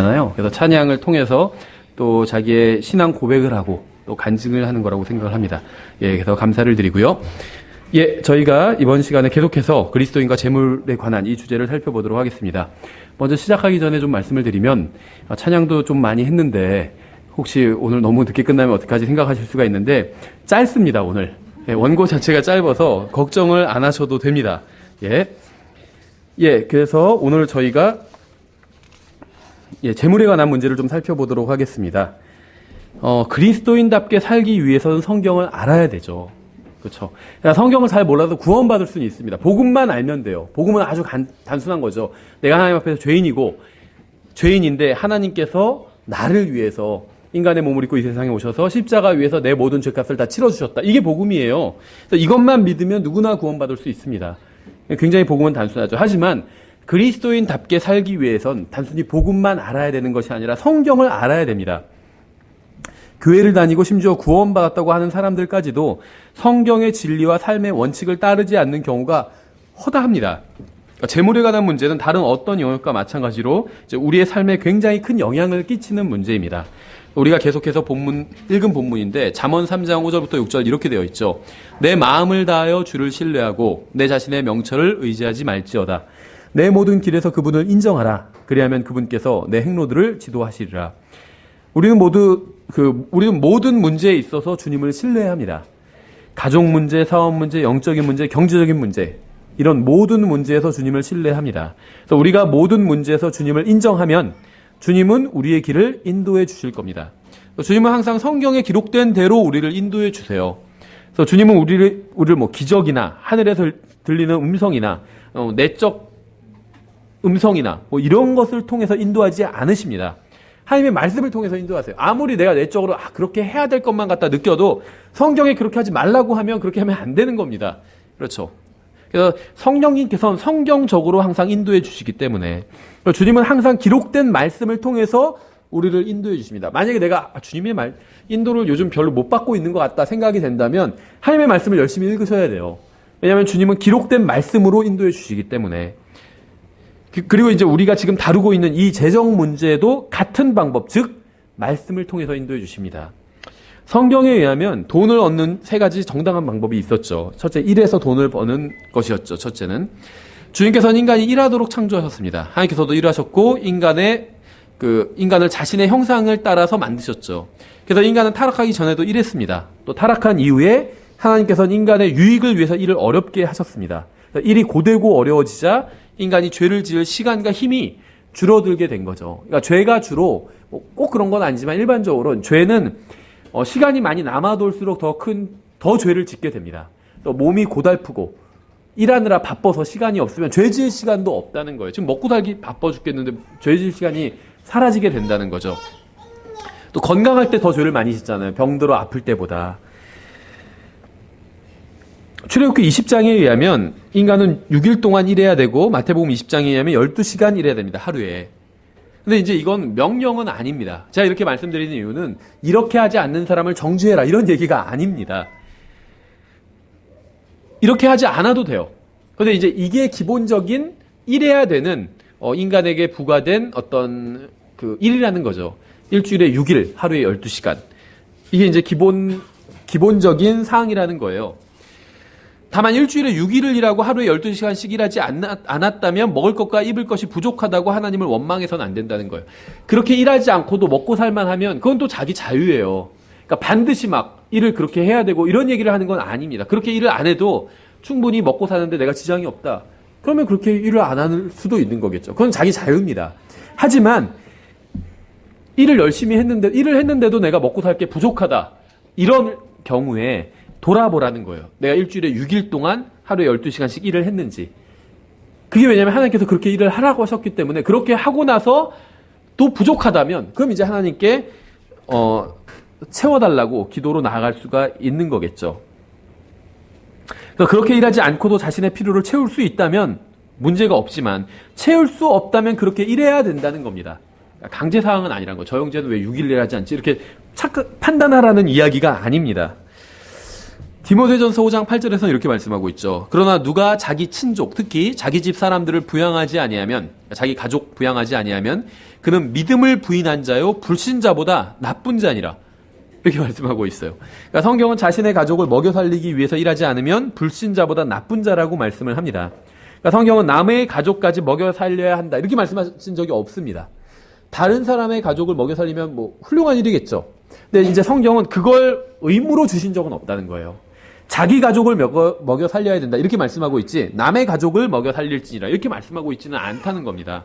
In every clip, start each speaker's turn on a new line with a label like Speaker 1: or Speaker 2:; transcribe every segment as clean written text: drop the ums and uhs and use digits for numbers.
Speaker 1: 잖아요. 그래서 찬양을 통해서 또 자기의 신앙 고백을 하고 또 간증을 하는 거라고 생각을 합니다. 예, 그래서 감사를 드리고요. 예, 저희가 이번 시간에 계속해서 그리스도인과 재물에 관한 이 주제를 살펴보도록 하겠습니다. 먼저 시작하기 전에 좀 말씀을 드리면 찬양도 좀 많이 했는데 혹시 오늘 너무 늦게 끝나면 어떡하지 생각하실 수가 있는데 짧습니다, 오늘. 예, 원고 자체가 짧아서 걱정을 안 하셔도 됩니다. 예. 예, 그래서 오늘 저희가 재물에 관한 문제를 좀 살펴보도록 하겠습니다. 그리스도인답게 살기 위해서는 성경을 알아야 되죠. 그렇죠. 성경을 잘 몰라도 구원받을 수는 있습니다. 복음만 알면 돼요. 복음은 아주 단순한 거죠. 내가 하나님 앞에서 죄인인데 하나님께서 나를 위해서 인간의 몸을 입고 이 세상에 오셔서 십자가 위에서 내 모든 죄값을 다 치러주셨다. 이게 복음이에요. 그래서 이것만 믿으면 누구나 구원받을 수 있습니다. 굉장히 복음은 단순하죠. 하지만 그리스도인답게 살기 위해선 단순히 복음만 알아야 되는 것이 아니라 성경을 알아야 됩니다. 교회를 다니고 심지어 구원받았다고 하는 사람들까지도 성경의 진리와 삶의 원칙을 따르지 않는 경우가 허다합니다. 재물에 관한 문제는 다른 어떤 영역과 마찬가지로 우리의 삶에 굉장히 큰 영향을 끼치는 문제입니다. 우리가 계속해서 읽은 본문인데 잠언 3장 5절부터 6절 이렇게 되어 있죠. 내 마음을 다하여 주를 신뢰하고 내 자신의 명철을 의지하지 말지어다. 내 모든 길에서 그분을 인정하라. 그리하면 그분께서 내 행로들을 지도하시리라. 우리는 모든 문제에 있어서 주님을 신뢰합니다. 가족 문제, 사업 문제, 영적인 문제, 경제적인 문제, 이런 모든 문제에서 주님을 신뢰합니다. 그래서 우리가 모든 문제에서 주님을 인정하면 주님은 우리의 길을 인도해 주실 겁니다. 주님은 항상 성경에 기록된 대로 우리를 인도해 주세요. 그래서 주님은 우리를 기적이나 하늘에서 들리는 음성이나 내적 음성이나 이런 것을 통해서 인도하지 않으십니다. 하나님의 말씀을 통해서 인도하세요. 아무리 내가 내적으로 그렇게 해야 될 것만 같다 느껴도 성경에 그렇게 하지 말라고 하면 그렇게 하면 안 되는 겁니다. 그렇죠. 그래서 성령님께서는 성경적으로 항상 인도해 주시기 때문에 주님은 항상 기록된 말씀을 통해서 우리를 인도해 주십니다. 만약에 내가 주님의 인도를 요즘 별로 못 받고 있는 것 같다 생각이 된다면 하나님의 말씀을 열심히 읽으셔야 돼요. 왜냐하면 주님은 기록된 말씀으로 인도해 주시기 때문에. 그리고 이제 우리가 지금 다루고 있는 이 재정 문제도 같은 방법, 즉 말씀을 통해서 인도해 주십니다. 성경에 의하면 돈을 얻는 세 가지 정당한 방법이 있었죠. 첫째, 일해서 돈을 버는 것이었죠. 첫째는 주님께서는 인간이 일하도록 창조하셨습니다. 하나님께서도 일하셨고 인간을 자신의 형상을 따라서 만드셨죠. 그래서 인간은 타락하기 전에도 일했습니다. 또 타락한 이후에 하나님께서는 인간의 유익을 위해서 일을 어렵게 하셨습니다. 일이 고되고 어려워지자 인간이 죄를 지을 시간과 힘이 줄어들게 된 거죠. 그러니까 죄가 주로 꼭 그런 건 아니지만 일반적으로는 죄는 시간이 많이 남아돌수록 더 죄를 짓게 됩니다. 또 몸이 고달프고 일하느라 바빠서 시간이 없으면 죄 지을 시간도 없다는 거예요. 지금 먹고 살기 바빠 죽겠는데 죄 지을 시간이 사라지게 된다는 거죠. 또 건강할 때 더 죄를 많이 짓잖아요. 병들어 아플 때보다. 출애굽기 20장에 의하면 인간은 6일 동안 일해야 되고 마태복음 20장에 의하면 12시간 일해야 됩니다. 하루에. 근데 이제 이건 명령은 아닙니다. 제가 이렇게 말씀드리는 이유는 이렇게 하지 않는 사람을 정죄해라 이런 얘기가 아닙니다. 이렇게 하지 않아도 돼요. 근데 이제 이게 기본적인 일해야 되는 인간에게 부과된 어떤 일이라는 거죠. 일주일에 6일, 하루에 12시간. 이게 이제 기본적인 사항이라는 거예요. 다만 일주일에 6일을 일하고 하루에 12시간씩 일하지 않았다면 먹을 것과 입을 것이 부족하다고 하나님을 원망해서는 안 된다는 거예요. 그렇게 일하지 않고도 먹고 살만 하면 그건 또 자기 자유예요. 그러니까 반드시 일을 그렇게 해야 되고 이런 얘기를 하는 건 아닙니다. 그렇게 일을 안 해도 충분히 먹고 사는데 내가 지장이 없다. 그러면 그렇게 일을 안 할 수도 있는 거겠죠. 그건 자기 자유입니다. 하지만 일을 열심히 했는데도 내가 먹고 살 게 부족하다. 이런 경우에 돌아보라는 거예요. 내가 일주일에 6일 동안 하루에 12시간씩 일을 했는지. 그게 왜냐하면 하나님께서 그렇게 일을 하라고 하셨기 때문에 그렇게 하고 나서 또 부족하다면 그럼 이제 하나님께 채워달라고 기도로 나아갈 수가 있는 거겠죠. 그러니까 그렇게 일하지 않고도 자신의 필요를 채울 수 있다면 문제가 없지만 채울 수 없다면 그렇게 일해야 된다는 겁니다. 강제사항은 아니란 거예요. 저 형제는 왜 6일 일하지 않지? 이렇게 판단하라는 이야기가 아닙니다. 디모데전서 5장 8절에서는 이렇게 말씀하고 있죠. 그러나 누가 자기 친족, 특히 자기 집 사람들을 부양하지 아니하면, 자기 가족 부양하지 아니하면 그는 믿음을 부인한 자요 불신자보다 나쁜 자니라. 이렇게 말씀하고 있어요. 그러니까 성경은 자신의 가족을 먹여 살리기 위해서 일하지 않으면 불신자보다 나쁜 자라고 말씀을 합니다. 그러니까 성경은 남의 가족까지 먹여 살려야 한다 이렇게 말씀하신 적이 없습니다. 다른 사람의 가족을 먹여 살리면 뭐 훌륭한 일이겠죠. 근데 이제 성경은 그걸 의무로 주신 적은 없다는 거예요. 자기 가족을 먹여 살려야 된다 이렇게 말씀하고 있지 남의 가족을 먹여 살릴지니라 이렇게 말씀하고 있지는 않다는 겁니다.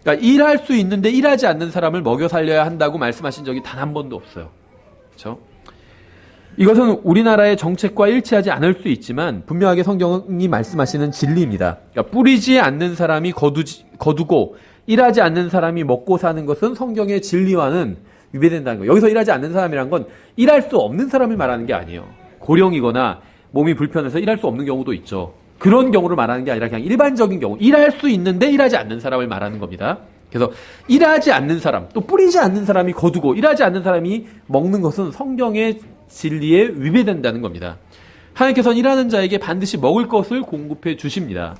Speaker 1: 그러니까 일할 수 있는데 일하지 않는 사람을 먹여 살려야 한다고 말씀하신 적이 단 한 번도 없어요. 그렇죠? 이것은 우리나라의 정책과 일치하지 않을 수 있지만 분명하게 성경이 말씀하시는 진리입니다. 그러니까 뿌리지 않는 사람이 거두고 일하지 않는 사람이 먹고 사는 것은 성경의 진리와는 위배된다는 거예요. 여기서 일하지 않는 사람이란 건 일할 수 없는 사람을 말하는 게 아니에요. 고령이거나 몸이 불편해서 일할 수 없는 경우도 있죠. 그런 경우를 말하는 게 아니라 그냥 일반적인 경우, 일할 수 있는데 일하지 않는 사람을 말하는 겁니다. 그래서 일하지 않는 사람, 또 뿌리지 않는 사람이 거두고 일하지 않는 사람이 먹는 것은 성경의 진리에 위배된다는 겁니다. 하나님께서는 일하는 자에게 반드시 먹을 것을 공급해 주십니다.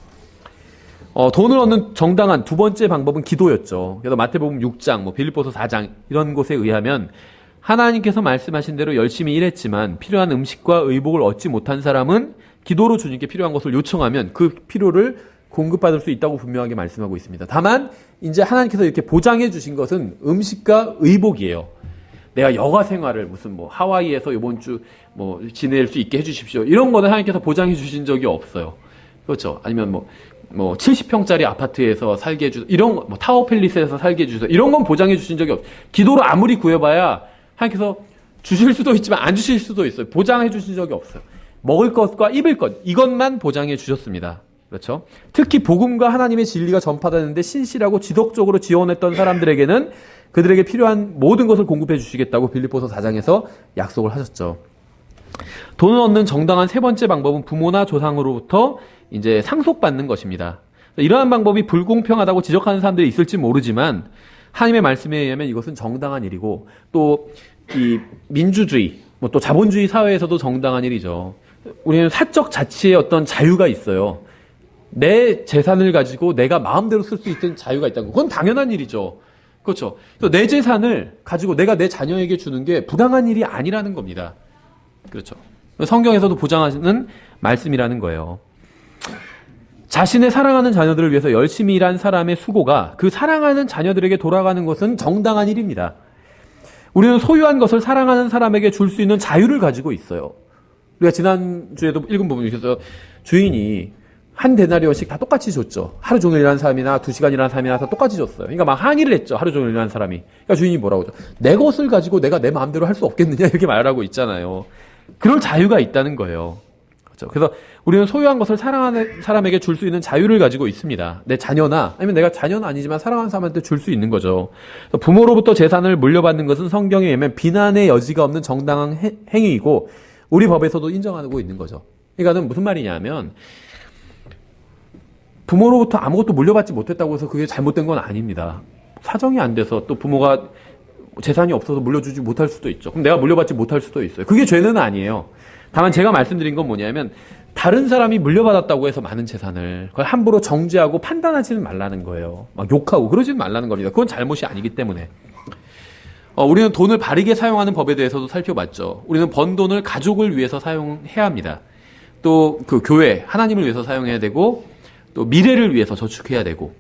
Speaker 1: 돈을 얻는 정당한 두 번째 방법은 기도였죠. 그래서 마태복음 6장, 빌립보서 4장 이런 곳에 의하면 하나님께서 말씀하신 대로 열심히 일했지만 필요한 음식과 의복을 얻지 못한 사람은 기도로 주님께 필요한 것을 요청하면 그 필요를 공급받을 수 있다고 분명하게 말씀하고 있습니다. 다만 이제 하나님께서 이렇게 보장해 주신 것은 음식과 의복이에요. 내가 여가 생활을 무슨 하와이에서 이번 주 지낼 수 있게 해주십시오. 이런 거는 하나님께서 보장해 주신 적이 없어요. 그렇죠? 아니면 70평짜리 아파트에서 살게 해주세요. 이런 거, 타워 팰리스에서 살게 해주세요. 이런 건 보장해 주신 적이 없어요. 기도로 아무리 구해봐야 하나님께서 주실 수도 있지만 안 주실 수도 있어요. 보장해 주신 적이 없어요. 먹을 것과 입을 것, 이것만 보장해 주셨습니다. 그렇죠? 특히 복음과 하나님의 진리가 전파되는데 신실하고 지속적으로 지원했던 사람들에게는 그들에게 필요한 모든 것을 공급해 주시겠다고 빌립보서 4장에서 약속을 하셨죠. 돈을 얻는 정당한 세 번째 방법은 부모나 조상으로부터 이제 상속받는 것입니다. 이러한 방법이 불공평하다고 지적하는 사람들이 있을지 모르지만 하나님의 말씀에 의하면 이것은 정당한 일이고 또 이 민주주의, 또 자본주의 사회에서도 정당한 일이죠. 우리는 사적 자치의 어떤 자유가 있어요. 내 재산을 가지고 내가 마음대로 쓸 수 있는 자유가 있다는 거. 그건 당연한 일이죠. 그렇죠. 내 재산을 가지고 내가 내 자녀에게 주는 게 부당한 일이 아니라는 겁니다. 그렇죠. 성경에서도 보장하는 말씀이라는 거예요. 자신의 사랑하는 자녀들을 위해서 열심히 일한 사람의 수고가 그 사랑하는 자녀들에게 돌아가는 것은 정당한 일입니다. 우리는 소유한 것을 사랑하는 사람에게 줄 수 있는 자유를 가지고 있어요. 우리가 지난주에도 읽은 부분이 있어서 주인이 한 데나리온씩 다 똑같이 줬죠. 하루 종일 일하는 사람이나 2시간 일하는 사람이나 다 똑같이 줬어요. 그러니까 막 항의를 했죠. 하루 종일 일하는 사람이. 그러니까 주인이 뭐라고 하죠? 내 것을 가지고 내가 내 마음대로 할 수 없겠느냐 이렇게 말하고 있잖아요. 그럴 자유가 있다는 거예요. 그렇죠? 그래서 우리는 소유한 것을 사랑하는 사람에게 줄 수 있는 자유를 가지고 있습니다. 내 자녀나 아니면 내가 자녀는 아니지만 사랑하는 사람한테 줄 수 있는 거죠. 부모로부터 재산을 물려받는 것은 성경에 의하면 비난의 여지가 없는 정당한 행위이고 우리 법에서도 인정하고 있는 거죠. 그러니까는 무슨 말이냐면 부모로부터 아무것도 물려받지 못했다고 해서 그게 잘못된 건 아닙니다. 사정이 안 돼서 또 부모가 재산이 없어서 물려주지 못할 수도 있죠. 그럼 내가 물려받지 못할 수도 있어요. 그게 죄는 아니에요. 다만 제가 말씀드린 건 뭐냐면 다른 사람이 물려받았다고 해서 많은 재산을 그걸 함부로 정죄하고 판단하지는 말라는 거예요. 막 욕하고 그러지는 말라는 겁니다. 그건 잘못이 아니기 때문에. 우리는 돈을 바르게 사용하는 법에 대해서도 살펴봤죠. 우리는 번 돈을 가족을 위해서 사용해야 합니다. 또 그 교회, 하나님을 위해서 사용해야 되고 또 미래를 위해서 저축해야 되고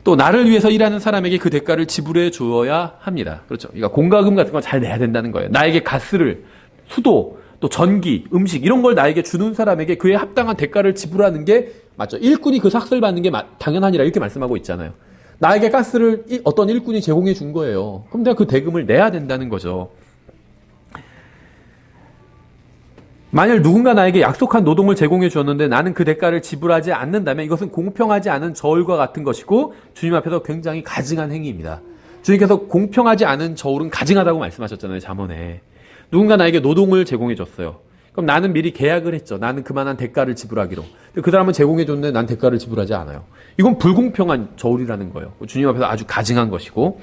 Speaker 1: 또 나를 위해서 일하는 사람에게 그 대가를 지불해 주어야 합니다. 그렇죠. 그러니까 공과금 같은 걸 잘 내야 된다는 거예요. 나에게 가스를, 수도, 또 전기, 음식 이런 걸 나에게 주는 사람에게 그에 합당한 대가를 지불하는 게 맞죠. 일꾼이 그 삭슬 받는 게 당연하니라 이렇게 말씀하고 있잖아요. 나에게 가스를 어떤 일꾼이 제공해 준 거예요. 그럼 내가 그 대금을 내야 된다는 거죠. 만일 누군가 나에게 약속한 노동을 제공해 주었는데 나는 그 대가를 지불하지 않는다면 이것은 공평하지 않은 저울과 같은 것이고 주님 앞에서 굉장히 가증한 행위입니다. 주님께서 공평하지 않은 저울은 가증하다고 말씀하셨잖아요. 잠언에. 누군가 나에게 노동을 제공해 줬어요. 그럼 나는 미리 계약을 했죠. 나는 그만한 대가를 지불하기로. 그 사람은 제공해 줬는데 난 대가를 지불하지 않아요. 이건 불공평한 저울이라는 거예요. 주님 앞에서 아주 가증한 것이고.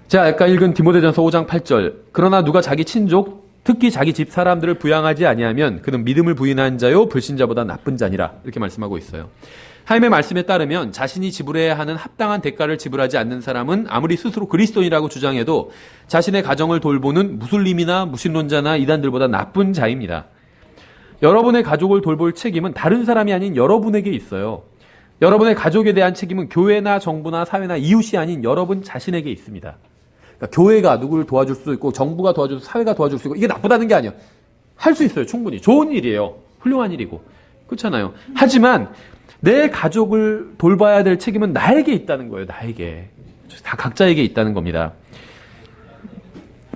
Speaker 1: 제가 아까 읽은 디모데전서 5장 8절. 그러나 누가 자기 친족, 특히 자기 집 사람들을 부양하지 아니하면 그는 믿음을 부인한 자요 불신자보다 나쁜 자니라. 이렇게 말씀하고 있어요. 하나님의 말씀에 따르면 자신이 지불해야 하는 합당한 대가를 지불하지 않는 사람은 아무리 스스로 그리스도인이라고 주장해도 자신의 가정을 돌보는 무슬림이나 무신론자나 이단들보다 나쁜 자입니다. 여러분의 가족을 돌볼 책임은 다른 사람이 아닌 여러분에게 있어요. 여러분의 가족에 대한 책임은 교회나 정부나 사회나 이웃이 아닌 여러분 자신에게 있습니다. 그러니까 교회가 누구를 도와줄 수도 있고 정부가 도와줄 수 있고 사회가 도와줄 수 있고 이게 나쁘다는 게 아니에요. 할 수 있어요. 충분히. 좋은 일이에요. 훌륭한 일이고. 그렇잖아요. 하지만 내 가족을 돌봐야 될 책임은 나에게 있다는 거예요. 나에게. 다 각자에게 있다는 겁니다.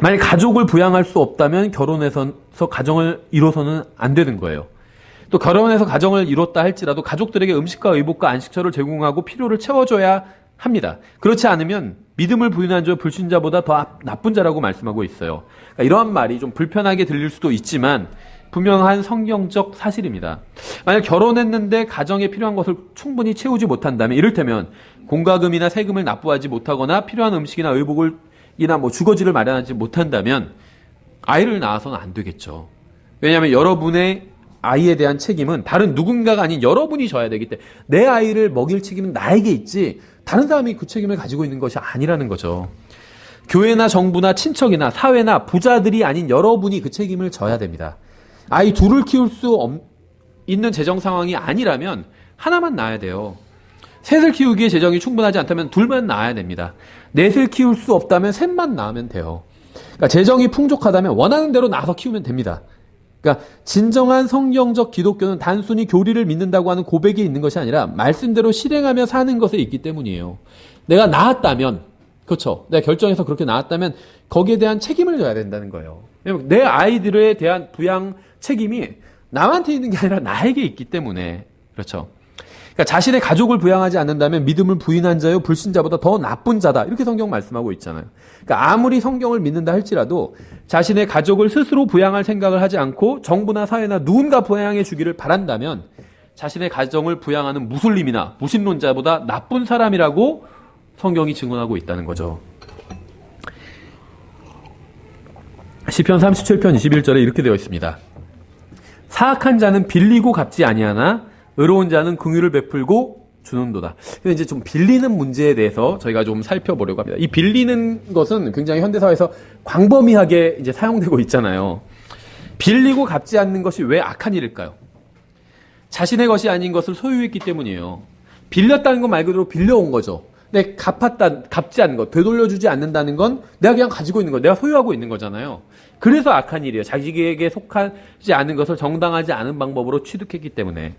Speaker 1: 만약 가족을 부양할 수 없다면 결혼해서 가정을 이뤄서는 안 되는 거예요. 또 결혼해서 가정을 이뤘다 할지라도 가족들에게 음식과 의복과 안식처를 제공하고 필요를 채워줘야 합니다. 그렇지 않으면 믿음을 부인한 자 불신자보다 더 나쁜 자라고 말씀하고 있어요. 그러니까 이러한 말이 좀 불편하게 들릴 수도 있지만 분명한 성경적 사실입니다. 만약 결혼했는데 가정에 필요한 것을 충분히 채우지 못한다면 이를테면 공과금이나 세금을 납부하지 못하거나 필요한 음식이나 의복이나 주거지를 마련하지 못한다면 아이를 낳아서는 안 되겠죠. 왜냐하면 여러분의 아이에 대한 책임은 다른 누군가가 아닌 여러분이 져야 되기 때문에 내 아이를 먹일 책임은 나에게 있지 다른 사람이 그 책임을 가지고 있는 것이 아니라는 거죠. 교회나 정부나 친척이나 사회나 부자들이 아닌 여러분이 그 책임을 져야 됩니다. 아이 둘을 키울 수 있는 재정 상황이 아니라면 하나만 낳아야 돼요. 셋을 키우기에 재정이 충분하지 않다면 둘만 낳아야 됩니다. 넷을 키울 수 없다면 셋만 낳으면 돼요. 그러니까 재정이 풍족하다면 원하는 대로 낳아서 키우면 됩니다. 그러니까 진정한 성경적 기독교는 단순히 교리를 믿는다고 하는 고백이 있는 것이 아니라 말씀대로 실행하며 사는 것에 있기 때문이에요. 내가 낳았다면, 그렇죠. 내가 결정해서 그렇게 낳았다면 거기에 대한 책임을 져야 된다는 거예요. 왜냐면 내 아이들에 대한 부양 책임이 남한테 있는 게 아니라 나에게 있기 때문에 그렇죠. 그러니까 자신의 가족을 부양하지 않는다면 믿음을 부인한 자요 불신자보다 더 나쁜 자다. 이렇게 성경 말씀하고 있잖아요. 그러니까 아무리 성경을 믿는다 할지라도 자신의 가족을 스스로 부양할 생각을 하지 않고 정부나 사회나 누군가 부양해 주기를 바란다면 자신의 가정을 부양하는 무슬림이나 무신론자보다 나쁜 사람이라고 성경이 증언하고 있다는 거죠. 시편 37편 21절에 이렇게 되어 있습니다. 사악한 자는 빌리고 갚지 아니하나 의로운 자는 긍휼을 베풀고 주는도다. 근데 이제 좀 빌리는 문제에 대해서 저희가 좀 살펴보려고 합니다. 이 빌리는 것은 굉장히 현대사회에서 광범위하게 이제 사용되고 있잖아요. 빌리고 갚지 않는 것이 왜 악한 일일까요? 자신의 것이 아닌 것을 소유했기 때문이에요. 빌렸다는 건 말 그대로 빌려온 거죠. 근데 갚지 않는 것, 되돌려주지 않는다는 건 내가 그냥 가지고 있는 거, 내가 소유하고 있는 거잖아요. 그래서 악한 일이에요. 자기에게 속하지 않은 것을 정당하지 않은 방법으로 취득했기 때문에.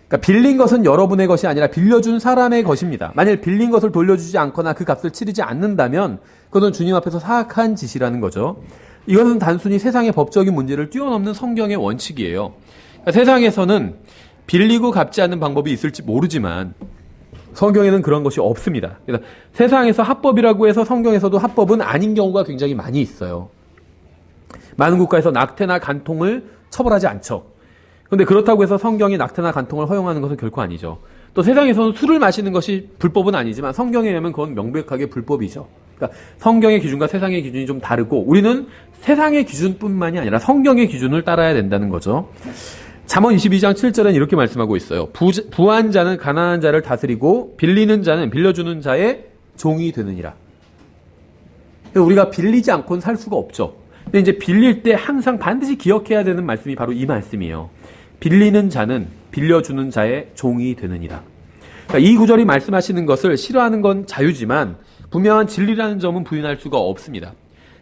Speaker 1: 그러니까 빌린 것은 여러분의 것이 아니라 빌려준 사람의 것입니다. 만일 빌린 것을 돌려주지 않거나 그 값을 치르지 않는다면 그것은 주님 앞에서 사악한 짓이라는 거죠. 이것은 단순히 세상의 법적인 문제를 뛰어넘는 성경의 원칙이에요. 그러니까 세상에서는 빌리고 갚지 않는 방법이 있을지 모르지만 성경에는 그런 것이 없습니다. 그래서 세상에서 합법이라고 해서 성경에서도 합법은 아닌 경우가 굉장히 많이 있어요. 많은 국가에서 낙태나 간통을 처벌하지 않죠. 그런데 그렇다고 해서 성경이 낙태나 간통을 허용하는 것은 결코 아니죠. 또 세상에서는 술을 마시는 것이 불법은 아니지만 성경에 의하면 그건 명백하게 불법이죠. 그러니까 성경의 기준과 세상의 기준이 좀 다르고 우리는 세상의 기준뿐만이 아니라 성경의 기준을 따라야 된다는 거죠. 잠언 22장 7절엔 이렇게 말씀하고 있어요. 부한 자는 가난한 자를 다스리고 빌리는 자는 빌려주는 자의 종이 되느니라. 우리가 빌리지 않고는 살 수가 없죠. 근데 이제 빌릴 때 항상 반드시 기억해야 되는 말씀이 바로 이 말씀이에요. 빌리는 자는 빌려주는 자의 종이 되느니라. 그러니까 이 구절이 말씀하시는 것을 싫어하는 건 자유지만 분명한 진리라는 점은 부인할 수가 없습니다.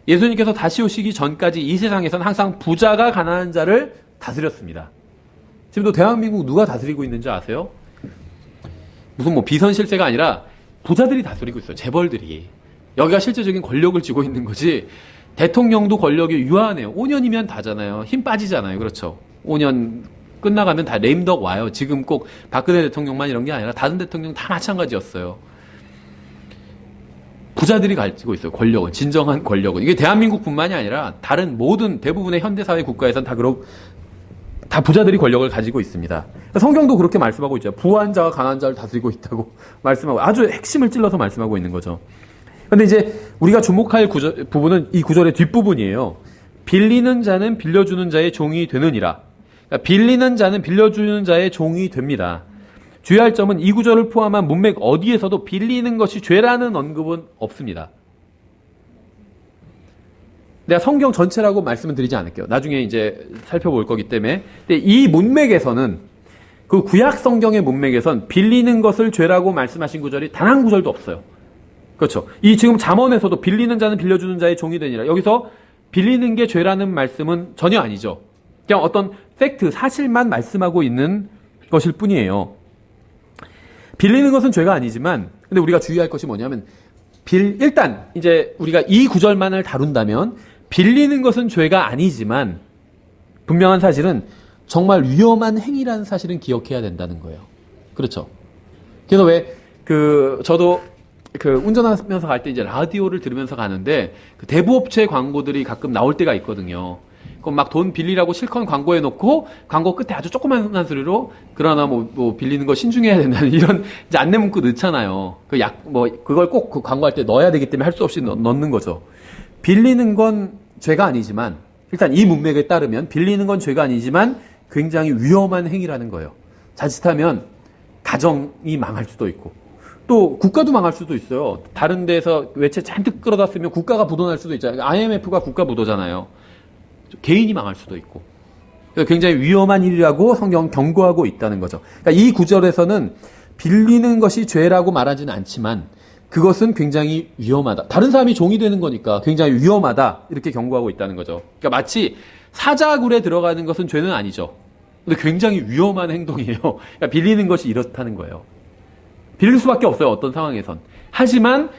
Speaker 1: 예수님께서 다시 오시기 전까지 이 세상에서는 항상 부자가 가난한 자를 다스렸습니다. 지금도 대한민국 누가 다스리고 있는지 아세요? 무슨 비선실세가 아니라 부자들이 다스리고 있어요. 재벌들이. 여기가 실제적인 권력을 쥐고 있는 거지. 대통령도 권력이 유한해요. 5년이면 다잖아요. 힘 빠지잖아요. 그렇죠. 5년 끝나가면 다 레임덕 와요. 지금 꼭 박근혜 대통령만 이런 게 아니라 다른 대통령 다 마찬가지였어요. 부자들이 가지고 있어요. 권력은. 진정한 권력은. 이게 대한민국뿐만이 아니라 다른 모든 대부분의 현대사회 국가에서는 다 부자들이 권력을 가지고 있습니다. 성경도 그렇게 말씀하고 있죠. 부한 자가 가난한 자를 다스리고 있다고 말씀하고 아주 핵심을 찔러서 말씀하고 있는 거죠. 그런데 이제 우리가 주목할 부분은 이 구절의 뒷부분이에요. 빌리는 자는 빌려주는 자의 종이 되느니라. 그러니까 빌리는 자는 빌려주는 자의 종이 됩니다. 주의할 점은 이 구절을 포함한 문맥 어디에서도 빌리는 것이 죄라는 언급은 없습니다. 내가 성경 전체라고 말씀을 드리지 않을게요. 나중에 이제 살펴볼 거기 때문에. 근데 이 문맥에서는, 그 구약 성경의 문맥에선 빌리는 것을 죄라고 말씀하신 구절이 단 한 구절도 없어요. 그렇죠. 이 지금 잠언에서도 빌리는 자는 빌려주는 자의 종이 되니라. 여기서 빌리는 게 죄라는 말씀은 전혀 아니죠. 그냥 어떤 팩트, 사실만 말씀하고 있는 것일 뿐이에요. 빌리는 것은 죄가 아니지만, 근데 우리가 주의할 것이 뭐냐면, 일단 이제 우리가 이 구절만을 다룬다면 빌리는 것은 죄가 아니지만 분명한 사실은 정말 위험한 행위라는 사실은 기억해야 된다는 거예요. 그렇죠. 그래서 저도 운전하면서 갈 때 이제 라디오를 들으면서 가는데 그 대부업체 광고들이 가끔 나올 때가 있거든요. 그럼 막 돈 빌리라고 실컷 광고해 놓고 광고 끝에 아주 조그만 소리로 그러나 뭐 빌리는 거 신중해야 된다는 이런 이제 안내 문구 넣잖아요. 그걸 꼭 그 광고할 때 넣어야 되기 때문에 할 수 없이 넣는 거죠. 빌리는 건 죄가 아니지만, 일단 이 문맥에 따르면 빌리는 건 죄가 아니지만 굉장히 위험한 행위라는 거예요. 자칫하면 가정이 망할 수도 있고 또 국가도 망할 수도 있어요. 다른 데서 외채 잔뜩 끌어다 쓰면 국가가 부도날 수도 있잖아요. IMF가 국가 부도잖아요. 개인이 망할 수도 있고. 굉장히 위험한 일이라고 성경은 경고하고 있다는 거죠. 그러니까 이 구절에서는 빌리는 것이 죄라고 말하지는 않지만 그것은 굉장히 위험하다. 다른 사람이 종이 되는 거니까 굉장히 위험하다. 이렇게 경고하고 있다는 거죠. 그러니까 마치 사자굴에 들어가는 것은 죄는 아니죠. 근데 굉장히 위험한 행동이에요. 그러니까 빌리는 것이 이렇다는 거예요. 빌릴 수밖에 없어요. 어떤 상황에선. 하지만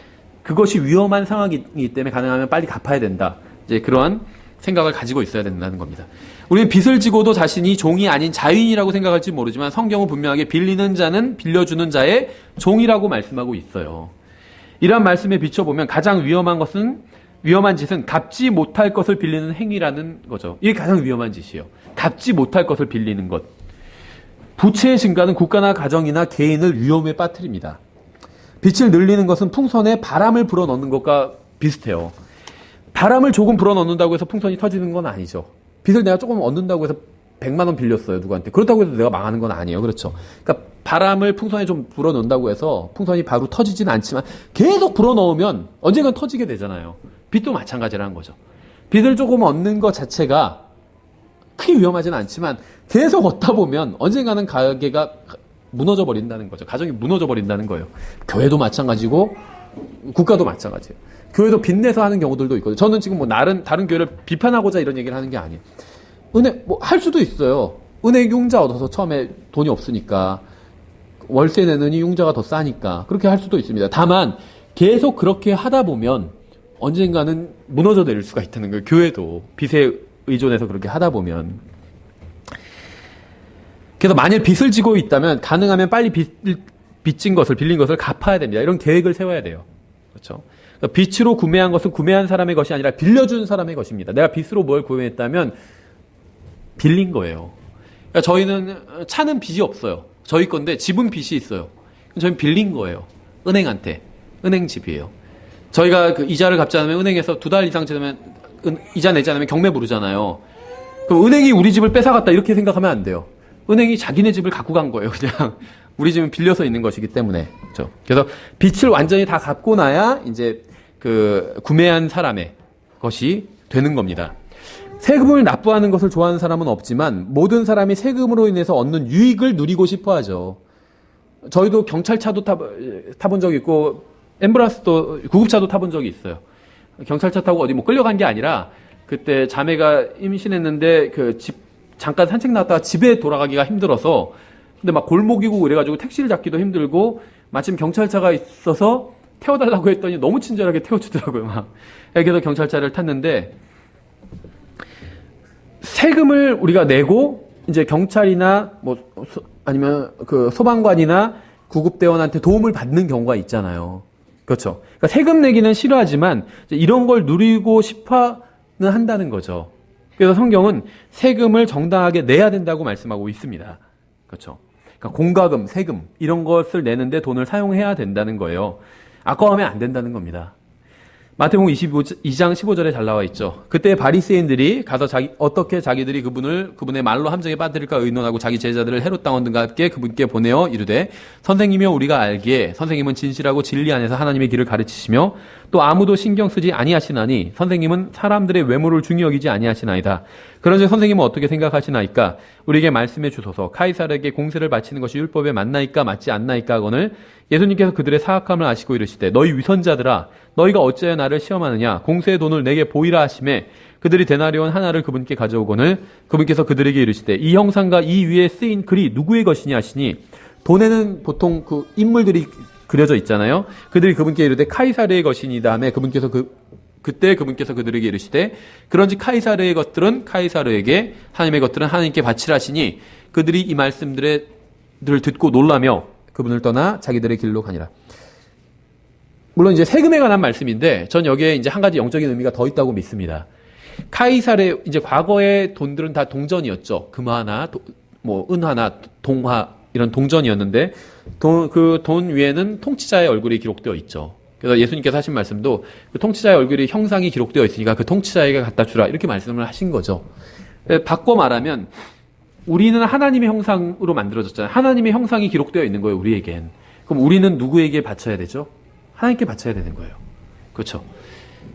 Speaker 1: 그것이 위험한 상황이기 때문에 가능하면 빨리 갚아야 된다. 이제 그러한 생각을 가지고 있어야 된다는 겁니다. 우리는 빚을 지고도 자신이 종이 아닌 자유인이라고 생각할지 모르지만 성경은 분명하게 빌리는 자는 빌려주는 자의 종이라고 말씀하고 있어요. 이러한 말씀에 비춰보면 가장 위험한 짓은 갚지 못할 것을 빌리는 행위라는 거죠. 이게 가장 위험한 짓이에요. 갚지 못할 것을 빌리는 것. 부채의 증가는 국가나 가정이나 개인을 위험에 빠뜨립니다. 빚을 늘리는 것은 풍선에 바람을 불어넣는 것과 비슷해요. 바람을 조금 불어넣는다고 해서 풍선이 터지는 건 아니죠. 빚을 내가 조금 얻는다고 해서 100만 원 빌렸어요, 누구한테. 그렇다고 해서 내가 망하는 건 아니에요. 그렇죠. 그러니까 바람을 풍선에 좀 불어넣는다고 해서 풍선이 바로 터지진 않지만 계속 불어넣으면 언젠간 터지게 되잖아요. 빚도 마찬가지라는 거죠. 빚을 조금 얻는 것 자체가 크게 위험하지는 않지만 계속 얻다 보면 언젠가는 가게가 무너져 버린다는 거죠. 가정이 무너져 버린다는 거예요. 교회도 마찬가지고 국가도 마찬가지예요. 교회도 빚내서 하는 경우들도 있거든요. 저는 지금 다른 교회를 비판하고자 이런 얘기를 하는 게 아니에요. 할 수도 있어요. 은행 융자 얻어서 처음에 돈이 없으니까 월세 내느니 융자가 더 싸니까 그렇게 할 수도 있습니다. 다만 계속 그렇게 하다 보면 언젠가는 무너져 내릴 수가 있다는 거예요. 교회도 빚에 의존해서 그렇게 하다 보면. 그래서 만일 빚을 지고 있다면 가능하면 빨리 빌린 것을 갚아야 됩니다. 이런 계획을 세워야 돼요. 그렇죠? 그러니까 빚으로 구매한 것은 구매한 사람의 것이 아니라 빌려준 사람의 것입니다. 내가 빚으로 뭘 구매했다면 빌린 거예요. 그러니까 저희는 차는 빚이 없어요. 저희 건데 집은 빚이 있어요. 저희는 빌린 거예요. 은행한테. 은행 집이에요. 저희가 그 이자를 갚지 않으면 은행에서 2달 이상 지나면 이자 내지 않으면 경매 부르잖아요. 그럼 은행이 우리 집을 뺏어갔다 이렇게 생각하면 안 돼요. 은행이 자기네 집을 갖고 간 거예요. 그냥 우리 집은 빌려서 있는 것이기 때문에. 그렇죠? 그래서 빚을 완전히 다 갚고 나야 이제 구매한 사람의 것이 되는 겁니다. 세금을 납부하는 것을 좋아하는 사람은 없지만 모든 사람이 세금으로 인해서 얻는 유익을 누리고 싶어 하죠. 저희도 경찰차도 타본 적이 있고 앰뷸런스도 구급차도 타본 적이 있어요. 경찰차 타고 어디 끌려간 게 아니라 그때 자매가 임신했는데 잠깐 산책 나왔다가 집에 돌아가기가 힘들어서 근데 막 골목이고 그래가지고 택시를 잡기도 힘들고 마침 경찰차가 있어서 태워달라고 했더니 너무 친절하게 태워주더라고요. 막. 그래서 경찰차를 탔는데 세금을 우리가 내고 이제 경찰이나 아니면 소방관이나 구급대원한테 도움을 받는 경우가 있잖아요. 그렇죠. 그러니까 세금 내기는 싫어하지만 이런 걸 누리고 싶어는 한다는 거죠. 그래서 성경은 세금을 정당하게 내야 된다고 말씀하고 있습니다. 그렇죠. 그러니까 공과금, 세금 이런 것을 내는데 돈을 사용해야 된다는 거예요. 아까워하면 안 된다는 겁니다. 마태복음 22장 15절에 잘 나와 있죠. 그때 바리새인들이 가서 어떻게 자기들이 그분의 말로 함정에 빠뜨릴까 의논하고 자기 제자들을 헤롯 당원들과 함께 그분께 보내어 이르되 선생님이여 우리가 알기에 선생님은 진실하고 진리 안에서 하나님의 길을 가르치시며 또 아무도 신경 쓰지 아니하시나니 선생님은 사람들의 외모를 중히 여기지 아니하시나이다. 그런즉 선생님은 어떻게 생각하시나이까? 우리에게 말씀해 주소서. 카이사르에게 공세를 바치는 것이 율법에 맞나이까 맞지 않나이까 하거늘 예수님께서 그들의 사악함을 아시고 이르시되 너희 위선자들아 너희가 어찌하여 나를 시험하느냐 공세의 돈을 내게 보이라 하시매 그들이 데나리온 하나를 그분께 가져오거늘 그분께서 그들에게 이르시되 이 형상과 이 위에 쓰인 글이 누구의 것이냐 하시니 돈에는 보통 그 인물들이 그려져 있잖아요. 그들이 그분께 이르되 카이사르의 것이니다 하매 그때 그분께서 그들에게 이르시되 그런즉 카이사르의 것들은 카이사르에게 하나님의 것들은 하나님께 바치라 하시니 그들이 이 말씀들을 듣고 놀라며 그분을 떠나 자기들의 길로 가니라. 물론 이제 세금에 관한 말씀인데 전 여기에 이제 한 가지 영적인 의미가 더 있다고 믿습니다. 카이사르의 이제 과거의 돈들은 다 동전이었죠. 금 하나, 은 하나, 동화 이런 동전이었는데 그 돈 위에는 통치자의 얼굴이 기록되어 있죠. 그래서 예수님께서 하신 말씀도 그 통치자의 얼굴이 형상이 기록되어 있으니까 그 통치자에게 갖다 주라 이렇게 말씀을 하신 거죠. 바꿔 말하면 우리는 하나님의 형상으로 만들어졌잖아요. 하나님의 형상이 기록되어 있는 거예요, 우리에겐. 그럼 우리는 누구에게 바쳐야 되죠? 하나님께 바쳐야 되는 거예요. 그렇죠?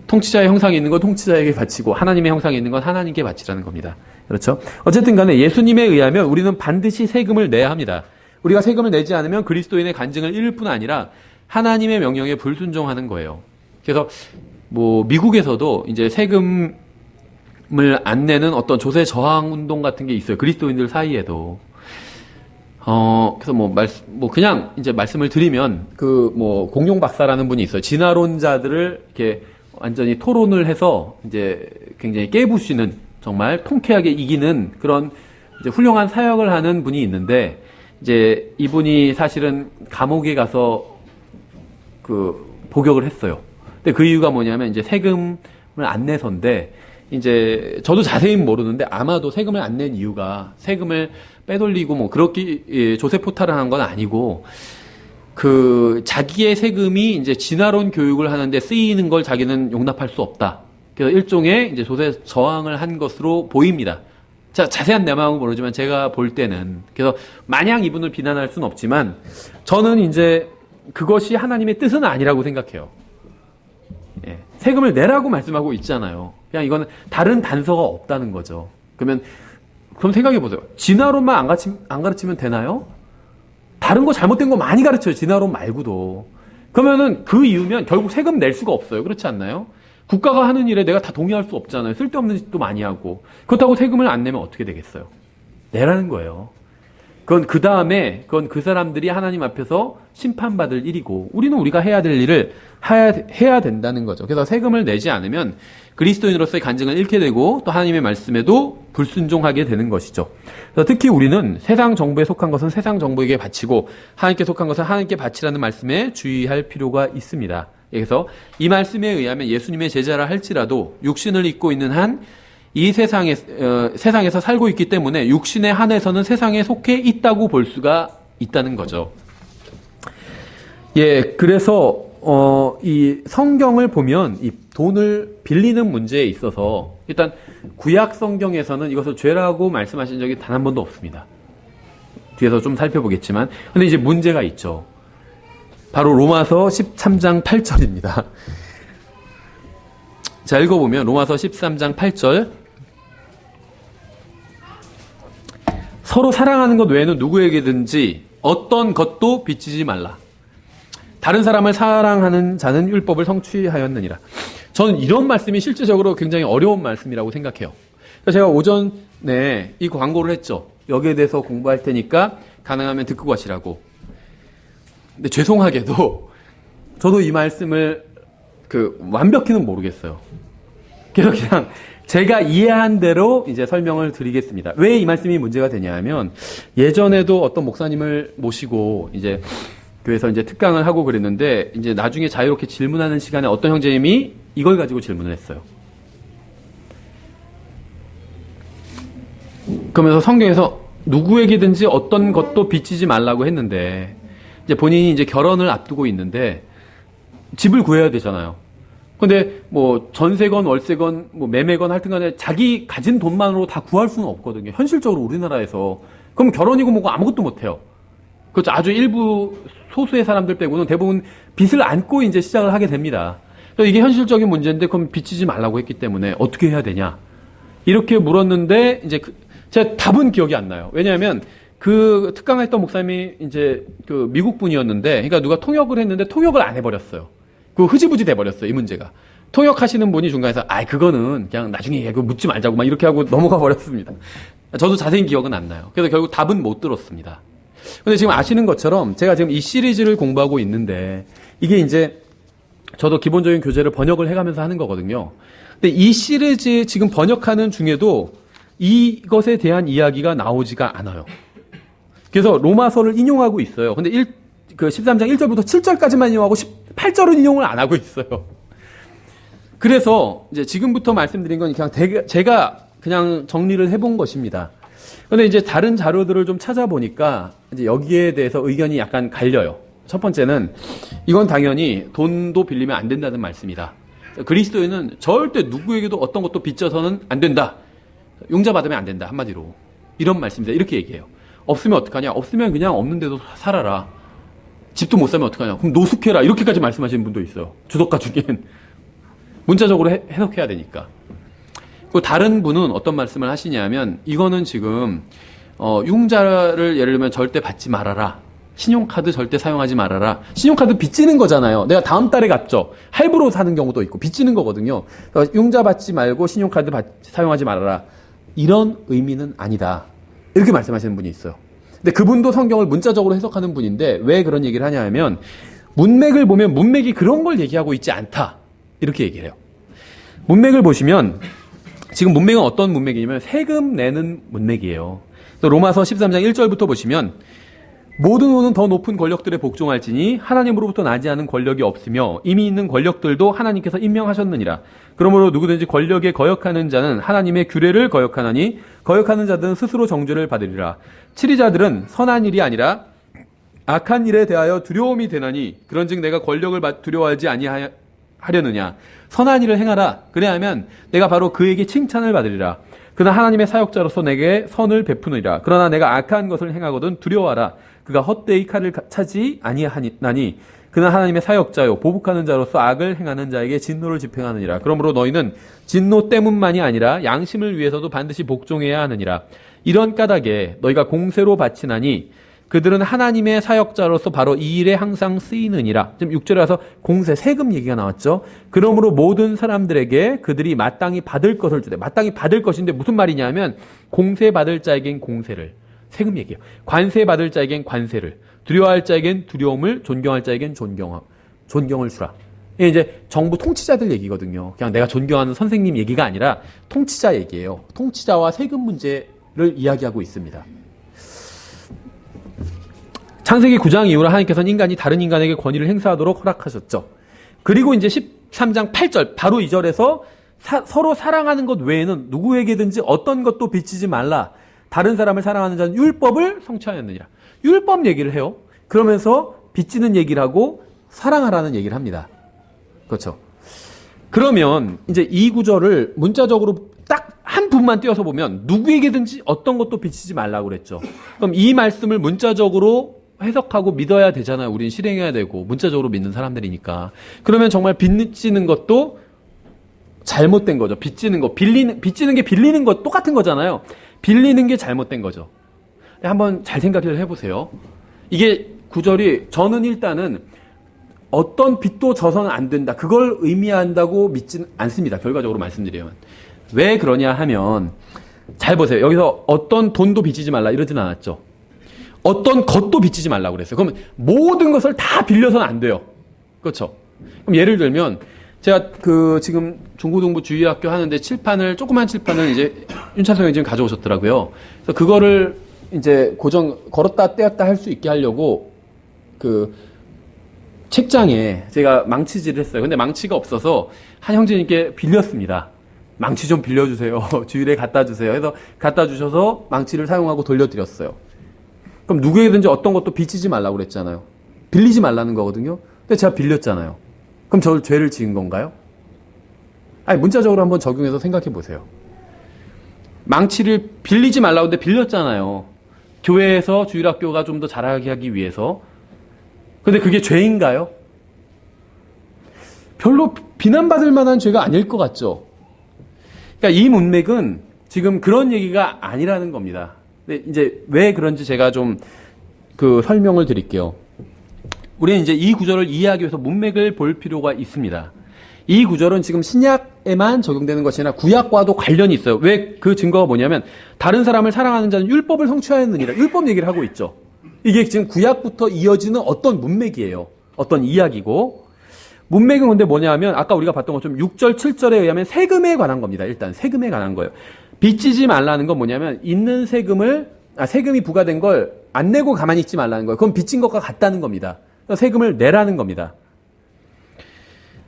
Speaker 1: 통치자의 형상이 있는 건 통치자에게 바치고 하나님의 형상이 있는 건 하나님께 바치라는 겁니다. 그렇죠? 어쨌든 간에 예수님에 의하면 우리는 반드시 세금을 내야 합니다. 우리가 세금을 내지 않으면 그리스도인의 간증을 잃을 뿐 아니라 하나님의 명령에 불순종하는 거예요. 그래서 미국에서도 이제 세금을 안 내는 어떤 조세 저항 운동 같은 게 있어요. 그리스도인들 사이에도. 그래서 그냥 이제 말씀을 드리면 공용 박사라는 분이 있어요. 진화론자들을 이렇게 완전히 토론을 해서 이제 굉장히 깨부시는 정말 통쾌하게 이기는 그런 이제 훌륭한 사역을 하는 분이 있는데 이제 이분이 사실은 감옥에 가서 복역을 했어요. 근데 그 이유가 뭐냐면 이제 세금을 안 내서인데 이제 저도 자세히는 모르는데 아마도 세금을 안 낸 이유가 세금을 빼돌리고 그렇게 조세 포탈을 한 건 아니고 자기의 세금이 이제 진화론 교육을 하는데 쓰이는 걸 자기는 용납할 수 없다. 그래서 일종의 이제 조세 저항을 한 것으로 보입니다. 자, 자세한 내막은 모르지만 제가 볼 때는 그래서 마냥 이분을 비난할 수는 없지만 저는 이제 그것이 하나님의 뜻은 아니라고 생각해요. 예, 세금을 내라고 말씀하고 있잖아요. 그냥 이거는 다른 단서가 없다는 거죠. 그럼 생각해 보세요. 진화론만 안 가르치면 되나요? 다른 거 잘못된 거 많이 가르쳐요. 진화론 말고도. 그러면은 그 이유면 결국 세금 낼 수가 없어요. 그렇지 않나요? 국가가 하는 일에 내가 다 동의할 수 없잖아요. 쓸데없는 짓도 많이 하고. 그렇다고 세금을 안 내면 어떻게 되겠어요? 내라는 거예요. 그건 그 사람들이 하나님 앞에서 심판받을 일이고, 우리가 해야 될 일을 해야 된다는 거죠. 그래서 세금을 내지 않으면 그리스도인으로서의 간증을 잃게 되고, 또 하나님의 말씀에도 불순종하게 되는 것이죠. 그래서 특히 우리는 세상 정부에 속한 것은 세상 정부에게 바치고, 하나님께 속한 것은 하나님께 바치라는 말씀에 주의할 필요가 있습니다. 그래서 이 말씀에 의하면 예수님의 제자라 할지라도 육신을 입고 있는 한 이 세상에서 살고 있기 때문에 육신에 한해서는 세상에 속해 있다고 볼 수가 있다는 거죠. 예, 그래서 이 성경을 보면 이 돈을 빌리는 문제에 있어서 일단 구약 성경에서는 이것을 죄라고 말씀하신 적이 단 한 번도 없습니다. 뒤에서 좀 살펴보겠지만, 근데 이제 문제가 있죠. 바로 로마서 13장 8절입니다. 자, 읽어보면 로마서 13장 8절. 서로 사랑하는 것 외에는 누구에게든지 어떤 것도 빚지지 말라. 다른 사람을 사랑하는 자는 율법을 성취하였느니라. 저는 이런 말씀이 실제적으로 굉장히 어려운 말씀이라고 생각해요. 그래서 제가 오전에 이 광고를 했죠. 여기에 대해서 공부할 테니까 가능하면 듣고 가시라고. 근데 죄송하게도 저도 이 말씀을 완벽히는 모르겠어요. 그래서 그냥 제가 이해한 대로 이제 설명을 드리겠습니다. 왜 이 말씀이 문제가 되냐면, 예전에도 어떤 목사님을 모시고 이제 교회에서 이제 특강을 하고 그랬는데, 이제 나중에 자유롭게 질문하는 시간에 어떤 형제님이 이걸 가지고 질문을 했어요. 그러면서 성경에서 누구에게든지 어떤 것도 빚지지 말라고 했는데, 이제 본인이 이제 결혼을 앞두고 있는데 집을 구해야 되잖아요. 근데 뭐 전세건 월세건 뭐 매매건 하여튼 간에 자기 가진 돈만으로 다 구할 수는 없거든요. 현실적으로 우리나라에서. 그럼 결혼이고 뭐고 아무것도 못 해요. 그렇죠. 아주 일부 소수의 사람들 빼고는 대부분 빚을 안고 이제 시작을 하게 됩니다. 그래서 이게 현실적인 문제인데 그럼 빚지지 말라고 했기 때문에 어떻게 해야 되냐? 이렇게 물었는데 이제 제가 답은 기억이 안 나요. 왜냐하면 그 특강했던 목사님이 이제 그 미국 분이었는데, 그러니까 누가 통역을 했는데 통역을 안 해버렸어요. 그 흐지부지 돼버렸어요, 이 문제가. 통역하시는 분이 중간에서 그거는 그냥 나중에 얘기하고 묻지 말자고 막 이렇게 하고 넘어가 버렸습니다. 저도 자세히 기억은 안 나요. 그래서 결국 답은 못 들었습니다. 근데 지금 아시는 것처럼 제가 지금 이 시리즈를 공부하고 있는데 이게 이제 저도 기본적인 교재를 번역을 해가면서 하는 거거든요. 근데 이 시리즈 지금 번역하는 중에도 이것에 대한 이야기가 나오지가 않아요. 그래서 로마서를 인용하고 있어요. 근데 13장 1절부터 7절까지만 인용하고 18절은 인용을 안 하고 있어요. 그래서 이제 지금부터 말씀드린 건 그냥 제가 그냥 정리를 해본 것입니다. 근데 이제 다른 자료들을 좀 찾아보니까 이제 여기에 대해서 의견이 약간 갈려요. 첫 번째는 이건 당연히 돈도 빌리면 안 된다는 말씀이다. 그리스도인은 절대 누구에게도 어떤 것도 빚져서는 안 된다. 융자 받으면 안 된다. 한마디로. 이런 말씀입니다. 이렇게 얘기해요. 없으면 어떡하냐? 없으면 그냥 없는 데도 살아라. 집도 못 사면 어떡하냐? 그럼 노숙해라. 이렇게까지 말씀하시는 분도 있어요. 주석가 중엔. 문자적으로 해석해야 되니까. 그 다른 분은 어떤 말씀을 하시냐면 이거는 지금 융자를 예를 들면 절대 받지 말아라. 신용카드 절대 사용하지 말아라. 신용카드 빚지는 거잖아요. 내가 다음 달에 갚죠. 할부로 사는 경우도 있고 빚지는 거거든요. 그러니까 융자 받지 말고 신용카드 사용하지 말아라. 이런 의미는 아니다. 이렇게 말씀하시는 분이 있어요. 근데 그분도 성경을 문자적으로 해석하는 분인데 왜 그런 얘기를 하냐 하면 문맥을 보면 문맥이 그런 걸 얘기하고 있지 않다. 이렇게 얘기를 해요. 문맥을 보시면 지금 문맥은 어떤 문맥이냐면 세금 내는 문맥이에요. 로마서 13장 1절부터 보시면 모든 후는 더 높은 권력들에 복종할지니 하나님으로부터 나지 않은 권력이 없으며 이미 있는 권력들도 하나님께서 임명하셨느니라. 그러므로 누구든지 권력에 거역하는 자는 하나님의 규례를 거역하나니 거역하는 자들은 스스로 정죄를 받으리라. 치리자들은 선한 일이 아니라 악한 일에 대하여 두려움이 되나니 그런즉 내가 권력을 두려워하지 아니하려느냐. 선한 일을 행하라. 그래야 하면 내가 바로 그에게 칭찬을 받으리라. 그는 하나님의 사역자로서 내게 선을 베푸느니라. 그러나 내가 악한 것을 행하거든 두려워하라. 그가 헛되이 칼을 차지 아니하나니 그는 하나님의 사역자요 보복하는 자로서 악을 행하는 자에게 진노를 집행하느니라. 그러므로 너희는 진노 때문만이 아니라 양심을 위해서도 반드시 복종해야 하느니라. 이런 까닭에 너희가 공세로 바치나니 그들은 하나님의 사역자로서 바로 이 일에 항상 쓰이느니라. 지금 6절에 와서 공세, 세금 얘기가 나왔죠. 그러므로 모든 사람들에게 그들이 마땅히 받을 것을 주되, 마땅히 받을 것인데 무슨 말이냐면 공세 받을 자에겐 공세를, 세금 얘기예요. 관세 받을 자에겐 관세를, 두려워할 자에겐 두려움을, 존경할 자에겐 존경을 주라. 이게 이제 정부 통치자들 얘기거든요. 그냥 내가 존경하는 선생님 얘기가 아니라 통치자 얘기예요. 통치자와 세금 문제를 이야기하고 있습니다. 창세기 9장 이후로 하나님께서는 인간이 다른 인간에게 권위를 행사하도록 허락하셨죠. 그리고 이제 13장 8절 바로 이 절에서 서로 사랑하는 것 외에는 누구에게든지 어떤 것도 빚지지 말라. 다른 사람을 사랑하는 자는 율법을 성취하였느니라. 율법 얘기를 해요. 그러면서 빚지는 얘기를 하고 사랑하라는 얘기를 합니다. 그렇죠. 그러면 이제 이 구절을 문자적으로 딱 한 분만 띄어서 보면 누구에게든지 어떤 것도 빚지지 말라고 그랬죠. 그럼 이 말씀을 문자적으로 해석하고 믿어야 되잖아요. 우린 실행해야 되고 문자적으로 믿는 사람들이니까. 그러면 정말 빚지는 것도 잘못된 거죠. 빚지는 게 빌리는 것 똑같은 거잖아요. 빌리는 게 잘못된 거죠. 한번 잘 생각을 해보세요. 이게 구절이 저는 일단은 어떤 빚도 져서는 안 된다. 그걸 의미한다고 믿지는 않습니다. 결과적으로 말씀드리면. 왜 그러냐 하면 잘 보세요. 여기서 어떤 돈도 빚지지 말라 이러진 않았죠. 어떤 것도 빚지지 말라고 그랬어요. 그러면 모든 것을 다 빌려서는 안 돼요. 그렇죠? 그럼 예를 들면 제가 지금 중고등부 주일학교 하는데 조그만 칠판을 이제 윤찬성 형이 지금 가져오셨더라고요. 그래서 그거를 이제 걸었다 떼었다 할 수 있게 하려고 책장에 제가 망치질을 했어요. 근데 망치가 없어서 한 형제님께 빌렸습니다. 망치 좀 빌려주세요. 주일에 갖다 주세요. 해서 갖다 주셔서 망치를 사용하고 돌려드렸어요. 그럼 누구에든지 어떤 것도 빚지지 말라고 그랬잖아요. 빌리지 말라는 거거든요. 근데 제가 빌렸잖아요. 그럼 저 죄를 지은 건가요? 아니, 문자적으로 한번 적용해서 생각해 보세요. 망치를 빌리지 말라고 했는데 빌렸잖아요. 교회에서 주일학교가 좀 더 잘하게 하기 위해서. 근데 그게 죄인가요? 별로 비난받을 만한 죄가 아닐 것 같죠. 그러니까 이 문맥은 지금 그런 얘기가 아니라는 겁니다. 근데 이제 왜 그런지 제가 좀 설명을 드릴게요. 우리는 이제 이 구절을 이해하기 위해서 문맥을 볼 필요가 있습니다. 이 구절은 지금 신약에만 적용되는 것이 아니라 구약과도 관련이 있어요. 왜 그 증거가 뭐냐면 다른 사람을 사랑하는 자는 율법을 성취하였느니라. 율법 얘기를 하고 있죠. 이게 지금 구약부터 이어지는 어떤 문맥이에요. 어떤 이야기고. 문맥은 근데 뭐냐 하면 아까 우리가 봤던 것처럼 6절, 7절에 의하면 세금에 관한 겁니다. 일단 세금에 관한 거예요. 빚지지 말라는 건 뭐냐면 있는 세금이 부과된 걸 안 내고 가만히 있지 말라는 거예요. 그건 빚진 것과 같다는 겁니다. 세금을 내라는 겁니다.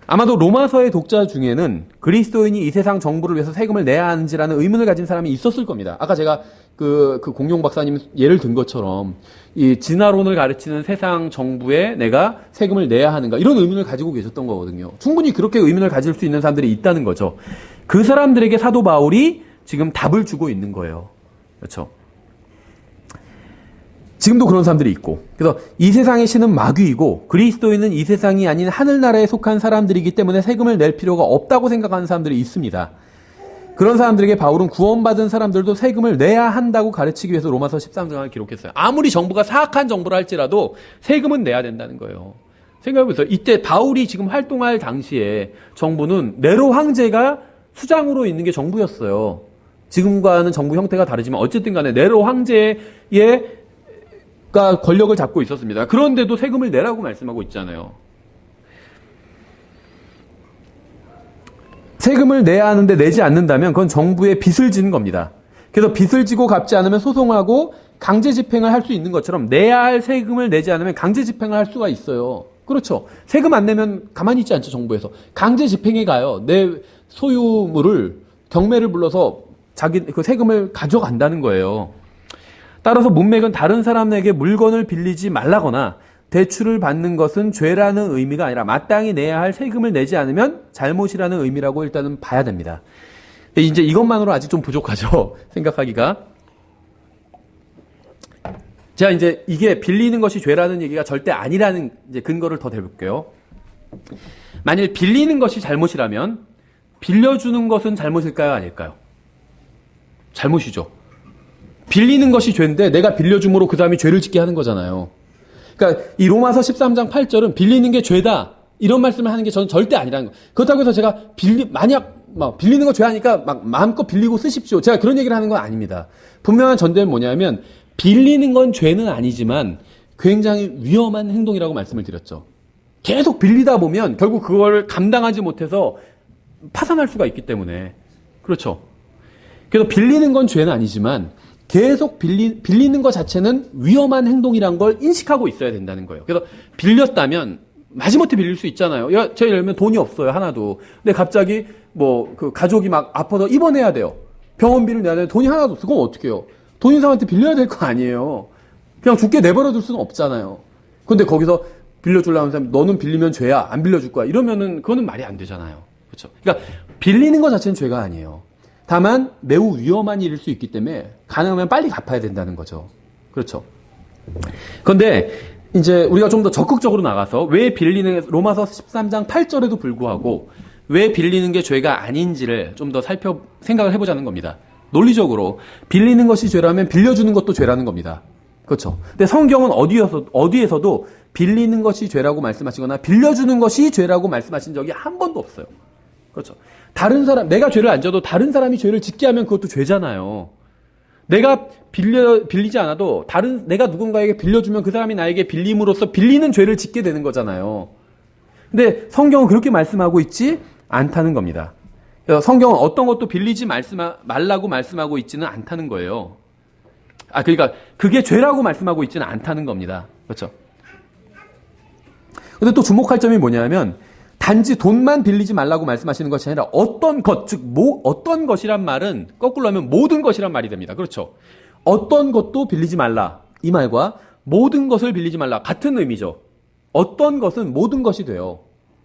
Speaker 1: 아마도 로마서의 독자 중에는 그리스도인이 이 세상 정부를 위해서 세금을 내야 하는지라는 의문을 가진 사람이 있었을 겁니다. 아까 제가 그 공룡 박사님 예를 든 것처럼 이 진화론을 가르치는 세상 정부에 내가 세금을 내야 하는가 이런 의문을 가지고 계셨던 거거든요. 충분히 그렇게 의문을 가질 수 있는 사람들이 있다는 거죠. 그 사람들에게 사도 바울이 지금 답을 주고 있는 거예요. 그렇죠? 지금도 그런 사람들이 있고, 그래서 이 세상의 신은 마귀이고 그리스도인은 이 세상이 아닌 하늘나라에 속한 사람들이기 때문에 세금을 낼 필요가 없다고 생각하는 사람들이 있습니다. 그런 사람들에게 바울은 구원받은 사람들도 세금을 내야 한다고 가르치기 위해서 로마서 13장을 기록했어요. 아무리 정부가 사악한 정부라 할지라도 세금은 내야 된다는 거예요. 생각해보세요. 이때 바울이 지금 활동할 당시에 정부는 네로 황제가 수장으로 있는 게 정부였어요. 지금과는 정부 형태가 다르지만 어쨌든 간에 네로 황제의 권력을 잡고 있었습니다. 그런데도 세금을 내라고 말씀하고 있잖아요. 세금을 내야 하는데 내지 않는다면 그건 정부에 빚을 지는 겁니다. 그래서 빚을 지고 갚지 않으면 소송하고 강제 집행을 할 수 있는 것처럼 내야 할 세금을 내지 않으면 강제 집행을 할 수가 있어요. 그렇죠. 세금 안 내면 가만히 있지 않죠, 정부에서. 강제 집행에 가요. 내 소유물을 경매를 불러서 그 세금을 가져간다는 거예요. 따라서 문맥은 다른 사람에게 물건을 빌리지 말라거나 대출을 받는 것은 죄라는 의미가 아니라 마땅히 내야 할 세금을 내지 않으면 잘못이라는 의미라고 일단은 봐야 됩니다. 이제 이것만으로 아직 좀 부족하죠. 생각하기가. 제가 이제 이게 빌리는 것이 죄라는 얘기가 절대 아니라는 이제 근거를 더 대볼게요. 만일 빌리는 것이 잘못이라면 빌려주는 것은 잘못일까요? 아닐까요? 잘못이죠. 빌리는 것이 죄인데 내가 빌려줌으로 그 사람이 죄를 짓게 하는 거잖아요. 그러니까 이 로마서 13장 8절은 빌리는 게 죄다 이런 말씀을 하는 게 저는 절대 아니라는 거예요. 그렇다고 해서 제가 만약 빌리는 거 죄하니까 마음껏 빌리고 쓰십시오. 제가 그런 얘기를 하는 건 아닙니다. 분명한 전제는 뭐냐면 빌리는 건 죄는 아니지만 굉장히 위험한 행동이라고 말씀을 드렸죠. 계속 빌리다 보면 결국 그걸 감당하지 못해서 파산할 수가 있기 때문에. 그렇죠. 그래서 빌리는 건 죄는 아니지만 계속 빌리는 것 자체는 위험한 행동이란 걸 인식하고 있어야 된다는 거예요. 그래서 빌렸다면 마지못해 빌릴 수 있잖아요. 제가 예를 들면 돈이 없어요, 하나도. 근데 갑자기 그 가족이 막 아파서 입원해야 돼요. 병원비를 내야 되는데 돈이 하나도 없어. 그럼 어떻게 해요? 돈 있는 사람한테 빌려야 될 거 아니에요. 그냥 죽게 내버려 둘 수는 없잖아요. 근데 거기서 빌려주려는 사람이 너는 빌리면 죄야, 안 빌려줄 거야. 이러면은 그거는 말이 안 되잖아요. 그렇죠? 그러니까 빌리는 것 자체는 죄가 아니에요. 다만 매우 위험한 일일 수 있기 때문에 가능하면 빨리 갚아야 된다는 거죠. 그렇죠. 그런데 이제 우리가 좀 더 적극적으로 나가서 왜 빌리는 로마서 13장 8절에도 불구하고 왜 빌리는 게 죄가 아닌지를 좀 더 생각을 해보자는 겁니다. 논리적으로 빌리는 것이 죄라면 빌려주는 것도 죄라는 겁니다. 그렇죠. 근데 성경은 어디에서도 빌리는 것이 죄라고 말씀하시거나 빌려주는 것이 죄라고 말씀하신 적이 한 번도 없어요. 그렇죠. 내가 죄를 안 져도 다른 사람이 죄를 짓게 하면 그것도 죄잖아요. 내가 빌리지 않아도 내가 누군가에게 빌려주면 그 사람이 나에게 빌림으로써 빌리는 죄를 짓게 되는 거잖아요. 근데 성경은 그렇게 말씀하고 있지 않다는 겁니다. 그래서 성경은 어떤 것도 빌리지 말라고 말씀하고 있지는 않다는 거예요. 그러니까 그게 죄라고 말씀하고 있지는 않다는 겁니다. 그렇죠. 근데 또 주목할 점이 뭐냐면 단지 돈만 빌리지 말라고 말씀하시는 것이 아니라 어떤 것, 즉 어떤 것이란 말은 거꾸로 하면 모든 것이란 말이 됩니다. 그렇죠. 어떤 것도 빌리지 말라 이 말과 모든 것을 빌리지 말라 같은 의미죠. 어떤 것은 모든 것이 돼요.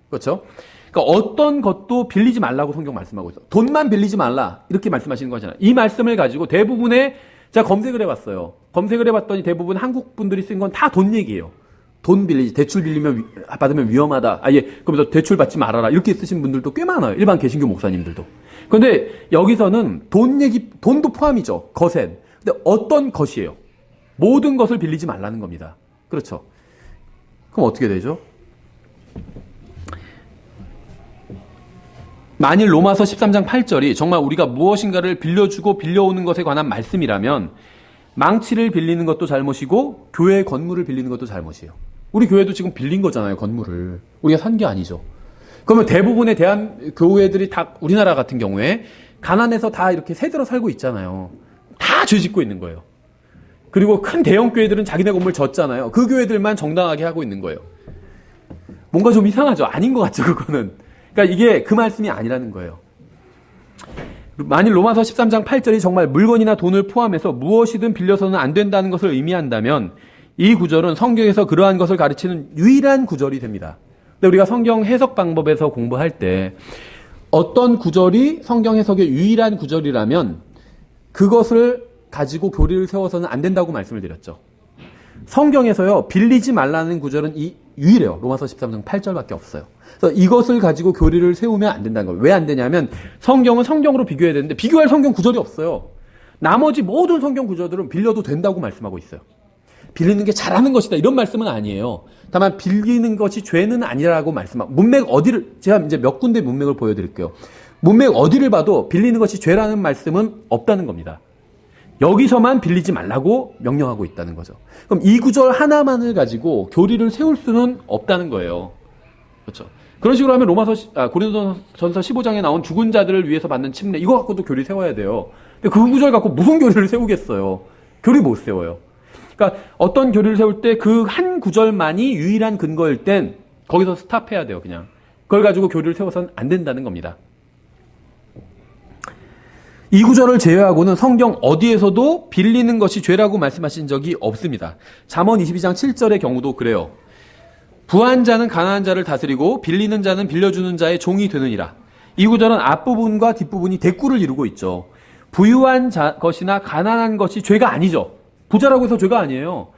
Speaker 1: 그렇죠. 그러니까 어떤 것도 빌리지 말라고 성경 말씀하고 있어. 돈만 빌리지 말라 이렇게 말씀하시는 거잖아요. 이 말씀을 가지고 대부분의 제가 검색을 해봤어요. 검색을 해봤더니 대부분 한국 분들이 쓴 건 다 돈 얘기예요. 돈 빌리지, 대출 빌리면 받으면 위험하다. 아예 그러면서 대출 받지 말아라 이렇게 쓰신 분들도 꽤 많아요. 일반 개신교 목사님들도. 그런데 여기서는 돈 얘기, 돈도 포함이죠. 거센. 근데 어떤 것이에요? 모든 것을 빌리지 말라는 겁니다. 그렇죠. 그럼 어떻게 되죠? 만일 로마서 13장 8절이 정말 우리가 무엇인가를 빌려주고 빌려오는 것에 관한 말씀이라면 망치를 빌리는 것도 잘못이고 교회 건물을 빌리는 것도 잘못이에요. 우리 교회도 지금 빌린 거잖아요. 건물을. 우리가 산 게 아니죠. 그러면 대부분의 대한 교회들이 다 우리나라 같은 경우에 가난해서 다 이렇게 새들어 살고 있잖아요. 다 죄 짓고 있는 거예요. 그리고 큰 대형 교회들은 자기네 건물 졌잖아요. 그 교회들만 정당하게 하고 있는 거예요. 뭔가 좀 이상하죠? 아닌 것 같죠, 그거는. 그러니까 이게 그 말씀이 아니라는 거예요. 만일 로마서 13장 8절이 정말 물건이나 돈을 포함해서 무엇이든 빌려서는 안 된다는 것을 의미한다면 이 구절은 성경에서 그러한 것을 가르치는 유일한 구절이 됩니다. 근데 우리가 성경 해석 방법에서 공부할 때 어떤 구절이 성경 해석의 유일한 구절이라면 그것을 가지고 교리를 세워서는 안 된다고 말씀을 드렸죠. 성경에서요, 빌리지 말라는 구절은 유일해요. 로마서 13장 8절밖에 없어요. 그래서 이것을 가지고 교리를 세우면 안 된다는 거예요. 왜 안 되냐면 성경은 성경으로 비교해야 되는데 비교할 성경 구절이 없어요. 나머지 모든 성경 구절들은 빌려도 된다고 말씀하고 있어요. 빌리는 게 잘하는 것이다 이런 말씀은 아니에요. 다만 빌리는 것이 죄는 아니라고 말씀하고 문맥 어디를 제가 이제 몇 군데 문맥을 보여드릴게요. 문맥 어디를 봐도 빌리는 것이 죄라는 말씀은 없다는 겁니다. 여기서만 빌리지 말라고 명령하고 있다는 거죠. 그럼 이 구절 하나만을 가지고 교리를 세울 수는 없다는 거예요. 그렇죠. 그런 식으로 하면 고린도전서 15장에 나온 죽은 자들을 위해서 받는 침례 이거 갖고도 교리 세워야 돼요. 근데 그 구절 갖고 무슨 교리를 세우겠어요? 교리 못 세워요. 그러니까 어떤 교리를 세울 때 그 한 구절만이 유일한 근거일 땐 거기서 스탑해야 돼요. 그냥 그걸 가지고 교리를 세워서는 안 된다는 겁니다. 이 구절을 제외하고는 성경 어디에서도 빌리는 것이 죄라고 말씀하신 적이 없습니다. 잠언 22장 7절의 경우도 그래요. 부한 자는 가난한 자를 다스리고 빌리는 자는 빌려주는 자의 종이 되느니라. 이 구절은 앞부분과 뒷부분이 대꾸를 이루고 있죠. 부유한 것이나 가난한 것이 죄가 아니죠. 부자라고 해서 죄가 아니에요.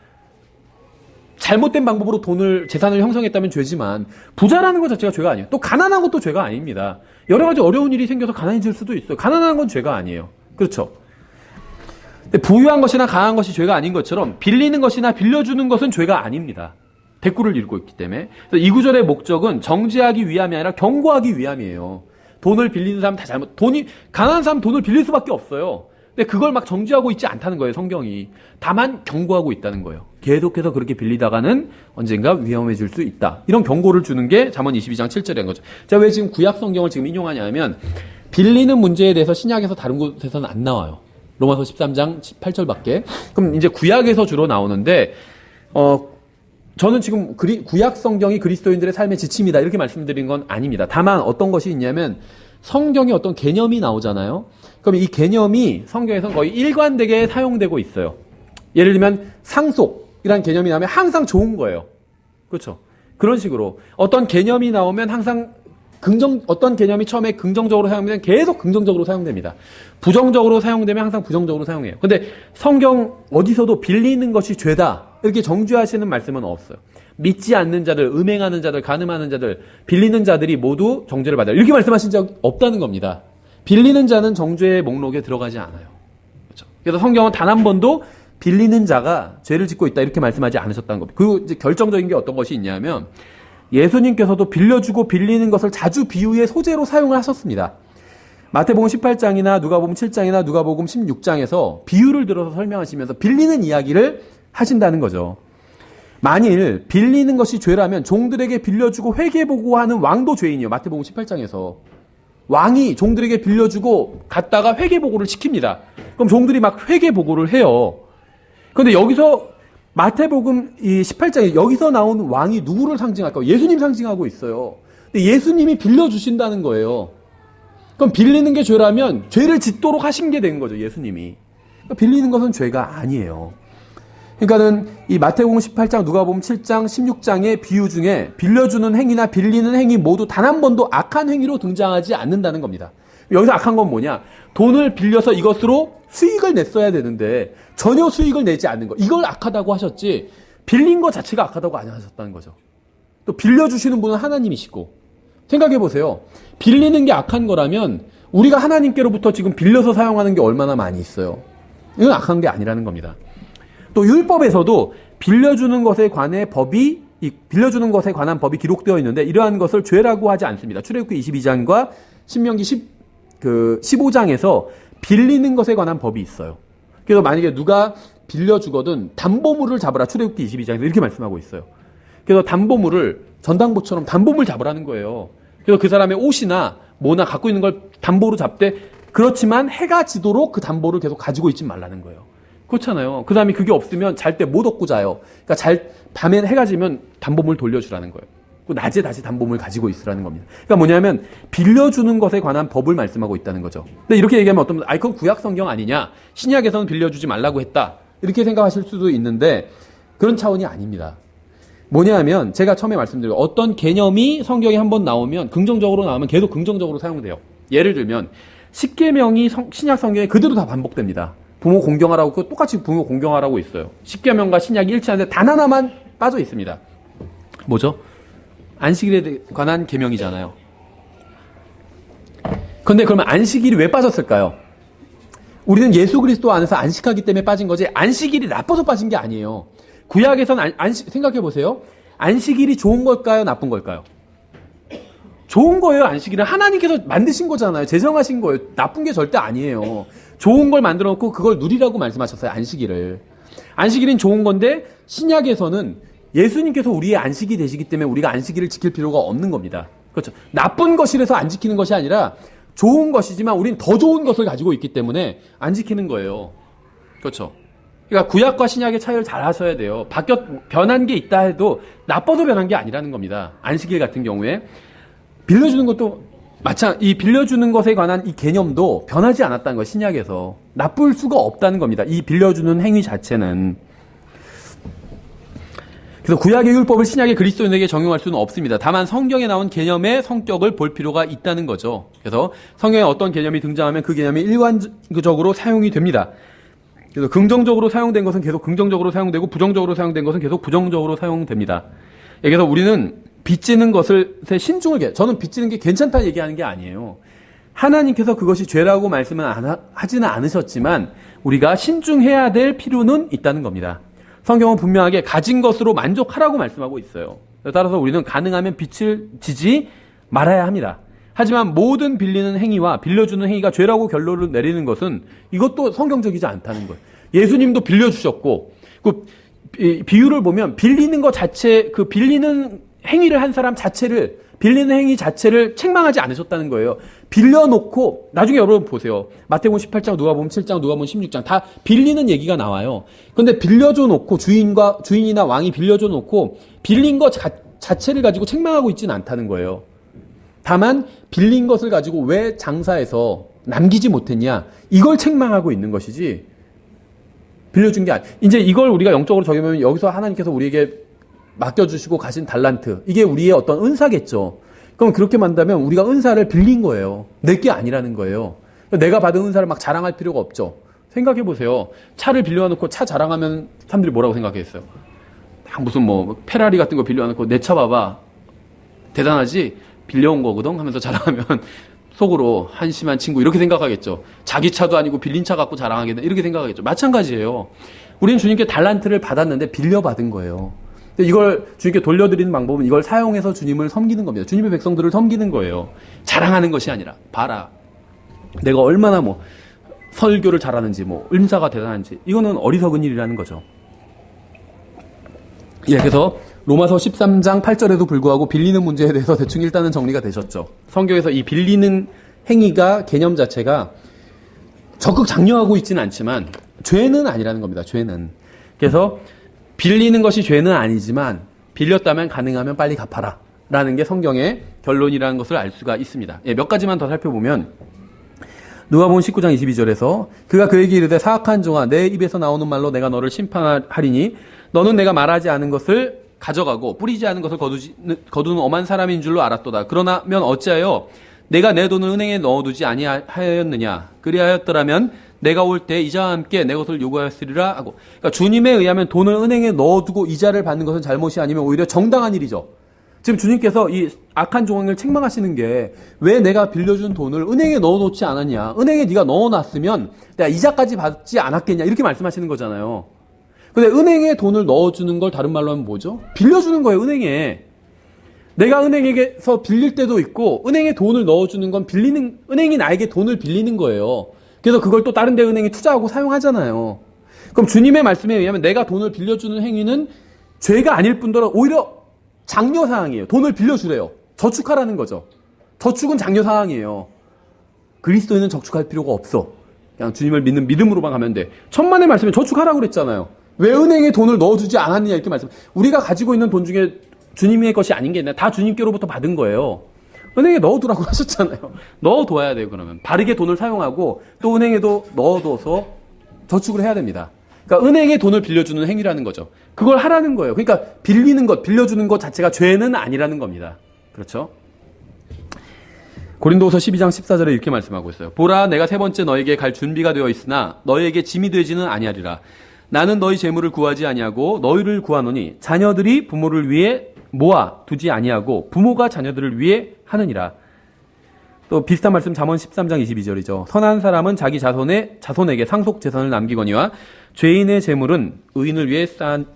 Speaker 1: 잘못된 방법으로 재산을 형성했다면 죄지만 부자라는 것 자체가 죄가 아니에요. 또 가난한 것도 죄가 아닙니다. 여러 가지 어려운 일이 생겨서 가난해질 수도 있어요. 가난한 건 죄가 아니에요. 그렇죠? 근데 부유한 것이나 가난한 것이 죄가 아닌 것처럼 빌리는 것이나 빌려주는 것은 죄가 아닙니다. 대꾸를 읽고 있기 때문에. 그래서 이 구절의 목적은 정죄하기 위함이 아니라 경고하기 위함이에요. 돈을 빌리는 사람 다 가난한 사람 돈을 빌릴 수밖에 없어요. 근데 그걸 막 정죄하고 있지 않다는 거예요, 성경이. 다만 경고하고 있다는 거예요. 계속해서 그렇게 빌리다가는 언젠가 위험해질 수 있다. 이런 경고를 주는 게 잠언 22장 7절인 거죠. 제가 왜 지금 구약 성경을 지금 인용하냐면 빌리는 문제에 대해서 신약에서 다른 곳에서는 안 나와요. 로마서 13장 8절밖에. 그럼 이제 구약에서 주로 나오는데 저는 지금 구약 성경이 그리스도인들의 삶의 지침이다 이렇게 말씀드린 건 아닙니다. 다만 어떤 것이 있냐면 성경에 어떤 개념이 나오잖아요. 그럼 이 개념이 성경에서는 거의 일관되게 사용되고 있어요. 예를 들면 상속이라는 개념이 나오면 항상 좋은 거예요. 그렇죠? 그런 식으로 어떤 개념이 나오면 항상 어떤 개념이 처음에 긍정적으로 사용되면 계속 긍정적으로 사용됩니다. 부정적으로 사용되면 항상 부정적으로 사용해요. 근데 성경 어디서도 빌리는 것이 죄다 이렇게 정죄하시는 말씀은 없어요. 믿지 않는 자들, 음행하는 자들, 간음하는 자들, 빌리는 자들이 모두 정죄를 받아요. 이렇게 말씀하신 적 없다는 겁니다. 빌리는 자는 정죄의 목록에 들어가지 않아요. 그렇죠? 그래서 성경은 단 한 번도 빌리는 자가 죄를 짓고 있다 이렇게 말씀하지 않으셨다는 겁니다. 그리고 이제 결정적인 게 어떤 것이 있냐면 예수님께서도 빌려주고 빌리는 것을 자주 비유의 소재로 사용을 하셨습니다. 마태복음 18장이나 누가복음 7장이나 누가복음 16장에서 비유를 들어서 설명하시면서 빌리는 이야기를 하신다는 거죠. 만일 빌리는 것이 죄라면 종들에게 빌려주고 회개보고하는 왕도 죄인이요. 마태복음 18장에서 왕이 종들에게 빌려주고 갔다가 회개보고를 시킵니다. 그럼 종들이 막 회개보고를 해요. 그런데 여기서 마태복음 18장에 여기서 나온 왕이 누구를 상징할까요? 예수님 상징하고 있어요. 근데 예수님이 빌려주신다는 거예요. 그럼 빌리는 게 죄라면 죄를 짓도록 하신 게 된 거죠. 예수님이. 그러니까 빌리는 것은 죄가 아니에요. 그러니까는 이 마태복음 18장, 누가복음 7장, 16장의 비유 중에 빌려주는 행위나 빌리는 행위 모두 단 한 번도 악한 행위로 등장하지 않는다는 겁니다. 여기서 악한 건 뭐냐? 돈을 빌려서 이것으로 수익을 냈어야 되는데 전혀 수익을 내지 않는 거. 이걸 악하다고 하셨지 빌린 것 자체가 악하다고 안 하셨다는 거죠. 또 빌려주시는 분은 하나님이시고 생각해 보세요. 빌리는 게 악한 거라면 우리가 하나님께로부터 지금 빌려서 사용하는 게 얼마나 많이 있어요. 이건 악한 게 아니라는 겁니다. 또 율법에서도 빌려주는 것에 관한 법이 기록되어 있는데 이러한 것을 죄라고 하지 않습니다. 출애굽기 22장과 신명기 15장에서 빌리는 것에 관한 법이 있어요. 그래서 만약에 누가 빌려주거든 담보물을 잡으라. 출애굽기 22장에서 이렇게 말씀하고 있어요. 그래서 담보물을 전당보처럼 담보물 잡으라는 거예요. 그래서 그 사람의 옷이나 뭐나 갖고 있는 걸 담보로 잡되 그렇지만 해가 지도록 그 담보를 계속 가지고 있지 말라는 거예요. 그렇잖아요. 그 다음에 그게 없으면 잘 때 못 얻고 자요. 그러니까 밤에 해가 지면 담보물 돌려주라는 거예요. 낮에 다시 담보물 가지고 있으라는 겁니다. 그러니까 뭐냐면 빌려주는 것에 관한 법을 말씀하고 있다는 거죠. 근데 이렇게 얘기하면 어떤 분은 그건 구약 성경 아니냐? 신약에서는 빌려주지 말라고 했다. 이렇게 생각하실 수도 있는데 그런 차원이 아닙니다. 뭐냐면 제가 처음에 말씀드린 어떤 개념이 성경에 한번 나오면 긍정적으로 나오면 계속 긍정적으로 사용돼요. 예를 들면 십계명이 신약 성경에 그대로 다 반복됩니다. 부모 공경하라고 똑같이 부모 공경하라고 있어요. 십계명과 신약이 일치하는데 단 하나만 빠져 있습니다. 뭐죠? 안식일에 관한 계명이잖아요. 그런데 그러면 안식일이 왜 빠졌을까요? 우리는 예수 그리스도 안에서 안식하기 때문에 빠진 거지 안식일이 나빠서 빠진 게 아니에요. 구약에서는 생각해 보세요. 안식일이 좋은 걸까요? 나쁜 걸까요? 좋은 거예요. 안식일은 하나님께서 만드신 거잖아요. 제정하신 거예요. 나쁜 게 절대 아니에요. 좋은 걸 만들어 놓고 그걸 누리라고 말씀하셨어요. 안식일을. 안식일은 좋은 건데 신약에서는 예수님께서 우리의 안식이 되시기 때문에 우리가 안식일을 지킬 필요가 없는 겁니다. 그렇죠. 나쁜 것이라서 안 지키는 것이 아니라 좋은 것이지만 우린 더 좋은 것을 가지고 있기 때문에 안 지키는 거예요. 그렇죠. 그러니까 구약과 신약의 차이를 잘 하셔야 돼요. 변한 게 있다 해도 나빠서 변한 게 아니라는 겁니다. 안식일 같은 경우에. 빌려주는 것도 이 빌려주는 것에 관한 이 개념도 변하지 않았다는 거예요. 신약에서. 나쁠 수가 없다는 겁니다. 이 빌려주는 행위 자체는. 그래서 구약의 율법을 신약의 그리스도인에게 적용할 수는 없습니다. 다만 성경에 나온 개념의 성격을 볼 필요가 있다는 거죠. 그래서 성경에 어떤 개념이 등장하면 그 개념이 일관적으로 사용이 됩니다. 그래서 긍정적으로 사용된 것은 계속 긍정적으로 사용되고 부정적으로 사용된 것은 계속 부정적으로 사용됩니다. 그래서 우리는 빚지는 것을 신중을 저는 빚지는 게 괜찮다 얘기하는 게 아니에요. 하나님께서 그것이 죄라고 말씀은 하지는 않으셨지만 우리가 신중해야 될 필요는 있다는 겁니다. 성경은 분명하게 가진 것으로 만족하라고 말씀하고 있어요. 따라서 우리는 가능하면 빚을 지지 말아야 합니다. 하지만 모든 빌리는 행위와 빌려주는 행위가 죄라고 결론을 내리는 것은 이것도 성경적이지 않다는 거예요. 예수님도 빌려주셨고 그 비유를 보면 빌리는 것 자체 빌리는 행위를 한 사람 자체를 빌리는 행위 자체를 책망하지 않으셨다는 거예요. 빌려놓고 나중에 여러분 보세요. 마태복음 18장, 누가복음 7장, 누가복음 16장 다 빌리는 얘기가 나와요. 그런데 빌려줘 놓고 주인이나 왕이 빌려줘 놓고 빌린 것 자체를 가지고 책망하고 있지는 않다는 거예요. 다만 빌린 것을 가지고 왜 장사해서 남기지 못했냐 이걸 책망하고 있는 것이지 빌려준 게 이제 이걸 우리가 영적으로 적용하면 여기서 하나님께서 우리에게 맡겨주시고 가신 달란트 이게 우리의 어떤 은사겠죠. 그럼 그렇게 만다면 우리가 은사를 빌린 거예요. 내 게 아니라는 거예요. 내가 받은 은사를 막 자랑할 필요가 없죠. 생각해 보세요. 차를 빌려놓고 차 자랑하면 사람들이 뭐라고 생각했어요? 무슨 페라리 같은 거 빌려놓고 내 차 봐봐 대단하지? 빌려온 거거든 하면서 자랑하면 속으로 한심한 친구 이렇게 생각하겠죠. 자기 차도 아니고 빌린 차 갖고 자랑하겠네 이렇게 생각하겠죠. 마찬가지예요. 우리는 주님께 달란트를 받았는데 빌려받은 거예요. 이걸 주님께 돌려드리는 방법은 이걸 사용해서 주님을 섬기는 겁니다. 주님의 백성들을 섬기는 거예요. 자랑하는 것이 아니라 봐라. 내가 얼마나 설교를 잘하는지 은사가 대단한지 이거는 어리석은 일이라는 거죠. 예, 그래서 로마서 13장 8절에도 불구하고 빌리는 문제에 대해서 대충 일단은 정리가 되셨죠. 성경에서 이 빌리는 행위가 개념 자체가 적극 장려하고 있지는 않지만 죄는 아니라는 겁니다. 죄는. 그래서 빌리는 것이 죄는 아니지만 빌렸다면 가능하면 빨리 갚아라 라는 게 성경의 결론이라는 것을 알 수가 있습니다. 예, 몇 가지만 더 살펴보면 누가복음 19장 22절에서 그가 그에게 이르되 사악한 종아 내 입에서 나오는 말로 내가 너를 심판하리니 너는 내가 말하지 않은 것을 가져가고 뿌리지 않은 것을 거두는 엄한 사람인 줄로 알았도다. 그러면 어찌하여 내가 내 돈을 은행에 넣어두지 아니하였느냐. 그리하였더라면 내가 올 때 이자와 함께 내 것을 요구하였으리라 하고. 그러니까 주님에 의하면 돈을 은행에 넣어두고 이자를 받는 것은 잘못이 아니면 오히려 정당한 일이죠. 지금 주님께서 이 악한 종을 책망하시는 게 왜 내가 빌려준 돈을 은행에 넣어놓지 않았냐. 은행에 네가 넣어놨으면 내가 이자까지 받지 않았겠냐. 이렇게 말씀하시는 거잖아요. 근데 은행에 돈을 넣어주는 걸 다른 말로 하면 뭐죠? 빌려주는 거예요, 은행에. 내가 은행에서 빌릴 때도 있고, 은행에 돈을 넣어주는 건 은행이 나에게 돈을 빌리는 거예요. 그래서 그걸 또 다른 데 은행이 투자하고 사용하잖아요. 그럼 주님의 말씀에 의하면 내가 돈을 빌려주는 행위는 죄가 아닐 뿐더러 오히려 장려사항이에요. 돈을 빌려주래요. 저축하라는 거죠. 저축은 장려사항이에요. 그리스도인은 저축할 필요가 없어. 그냥 주님을 믿는 믿음으로만 가면 돼. 천만의 말씀에 저축하라고 그랬잖아요. 왜 은행에 돈을 넣어주지 않았느냐 이렇게 말씀. 우리가 가지고 있는 돈 중에 주님의 것이 아닌 게 있나? 다 주님께로부터 받은 거예요. 은행에 넣어두라고 하셨잖아요. 넣어둬야 돼요. 그러면 바르게 돈을 사용하고 또 은행에도 넣어둬서 저축을 해야 됩니다. 그러니까 은행에 돈을 빌려주는 행위라는 거죠. 그걸 하라는 거예요. 그러니까 빌리는 것, 빌려주는 것 자체가 죄는 아니라는 겁니다. 그렇죠? 고린도후서 12장 14절에 이렇게 말씀하고 있어요. 보라, 내가 세 번째 너에게 갈 준비가 되어 있으나 너에게 짐이 되지는 아니하리라. 나는 너희 재물을 구하지 아니하고 너희를 구하노니 자녀들이 부모를 위해 모아 두지 아니하고 부모가 자녀들을 위해 하느니라. 또 비슷한 말씀 잠언 13장 22절이죠. 선한 사람은 자기 자손에게 상속 재산을 남기거니와 죄인의 재물은 의인을 위해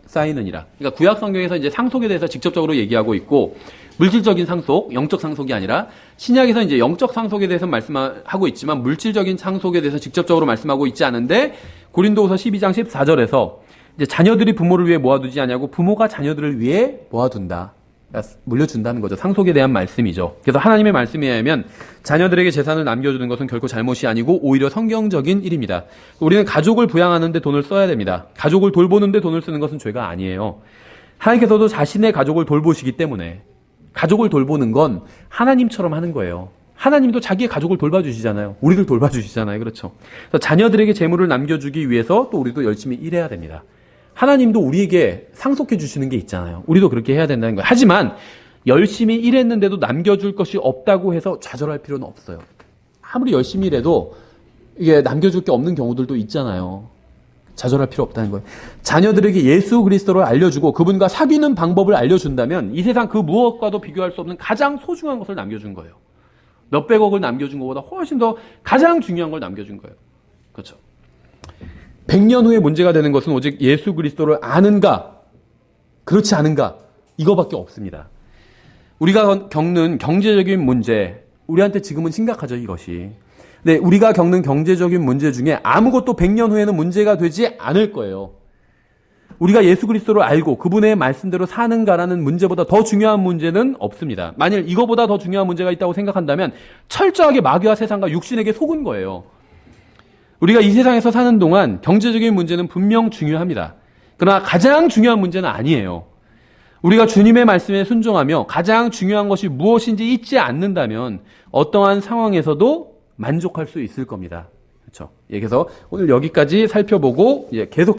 Speaker 1: 쌓이느니라. 그러니까 구약 성경에서 이제 상속에 대해서 직접적으로 얘기하고 있고 물질적인 상속, 영적 상속이 아니라 신약에서 이제 영적 상속에 대해서 말씀하고 있지만 물질적인 상속에 대해서 직접적으로 말씀하고 있지 않은데 고린도후서 12장 14절에서 이제 자녀들이 부모를 위해 모아두지 않냐고 부모가 자녀들을 위해 모아둔다. 물려준다는 거죠. 상속에 대한 말씀이죠. 그래서 하나님의 말씀에 의하면 자녀들에게 재산을 남겨주는 것은 결코 잘못이 아니고 오히려 성경적인 일입니다. 우리는 가족을 부양하는 데 돈을 써야 됩니다. 가족을 돌보는 데 돈을 쓰는 것은 죄가 아니에요. 하나님께서도 자신의 가족을 돌보시기 때문에 가족을 돌보는 건 하나님처럼 하는 거예요. 하나님도 자기의 가족을 돌봐주시잖아요. 우리를 돌봐주시잖아요. 그렇죠. 그래서 자녀들에게 재물을 남겨주기 위해서 또 우리도 열심히 일해야 됩니다. 하나님도 우리에게 상속해 주시는 게 있잖아요. 우리도 그렇게 해야 된다는 거예요. 하지만 열심히 일했는데도 남겨줄 것이 없다고 해서 좌절할 필요는 없어요. 아무리 열심히 일해도 이게 남겨줄 게 없는 경우들도 있잖아요. 좌절할 필요 없다는 거예요. 자녀들에게 예수 그리스도를 알려주고 그분과 사귀는 방법을 알려준다면 이 세상 그 무엇과도 비교할 수 없는 가장 소중한 것을 남겨준 거예요. 몇백억을 남겨준 것보다 훨씬 더 가장 중요한 걸 남겨준 거예요. 그렇죠. 100년 후에 문제가 되는 것은 오직 예수 그리스도를 아는가, 그렇지 않은가, 이거밖에 없습니다. 우리가 겪는 경제적인 문제, 우리한테 지금은 심각하죠, 이것이. 근데 우리가 겪는 경제적인 문제 중에 아무것도 100년 후에는 문제가 되지 않을 거예요. 우리가 예수 그리스도를 알고 그분의 말씀대로 사는가라는 문제보다 더 중요한 문제는 없습니다. 만일 이거보다 더 중요한 문제가 있다고 생각한다면 철저하게 마귀와 세상과 육신에게 속은 거예요. 우리가 이 세상에서 사는 동안 경제적인 문제는 분명 중요합니다. 그러나 가장 중요한 문제는 아니에요. 우리가 주님의 말씀에 순종하며 가장 중요한 것이 무엇인지 잊지 않는다면 어떠한 상황에서도 만족할 수 있을 겁니다. 그렇죠? 그래서 오늘 여기까지 살펴보고 계속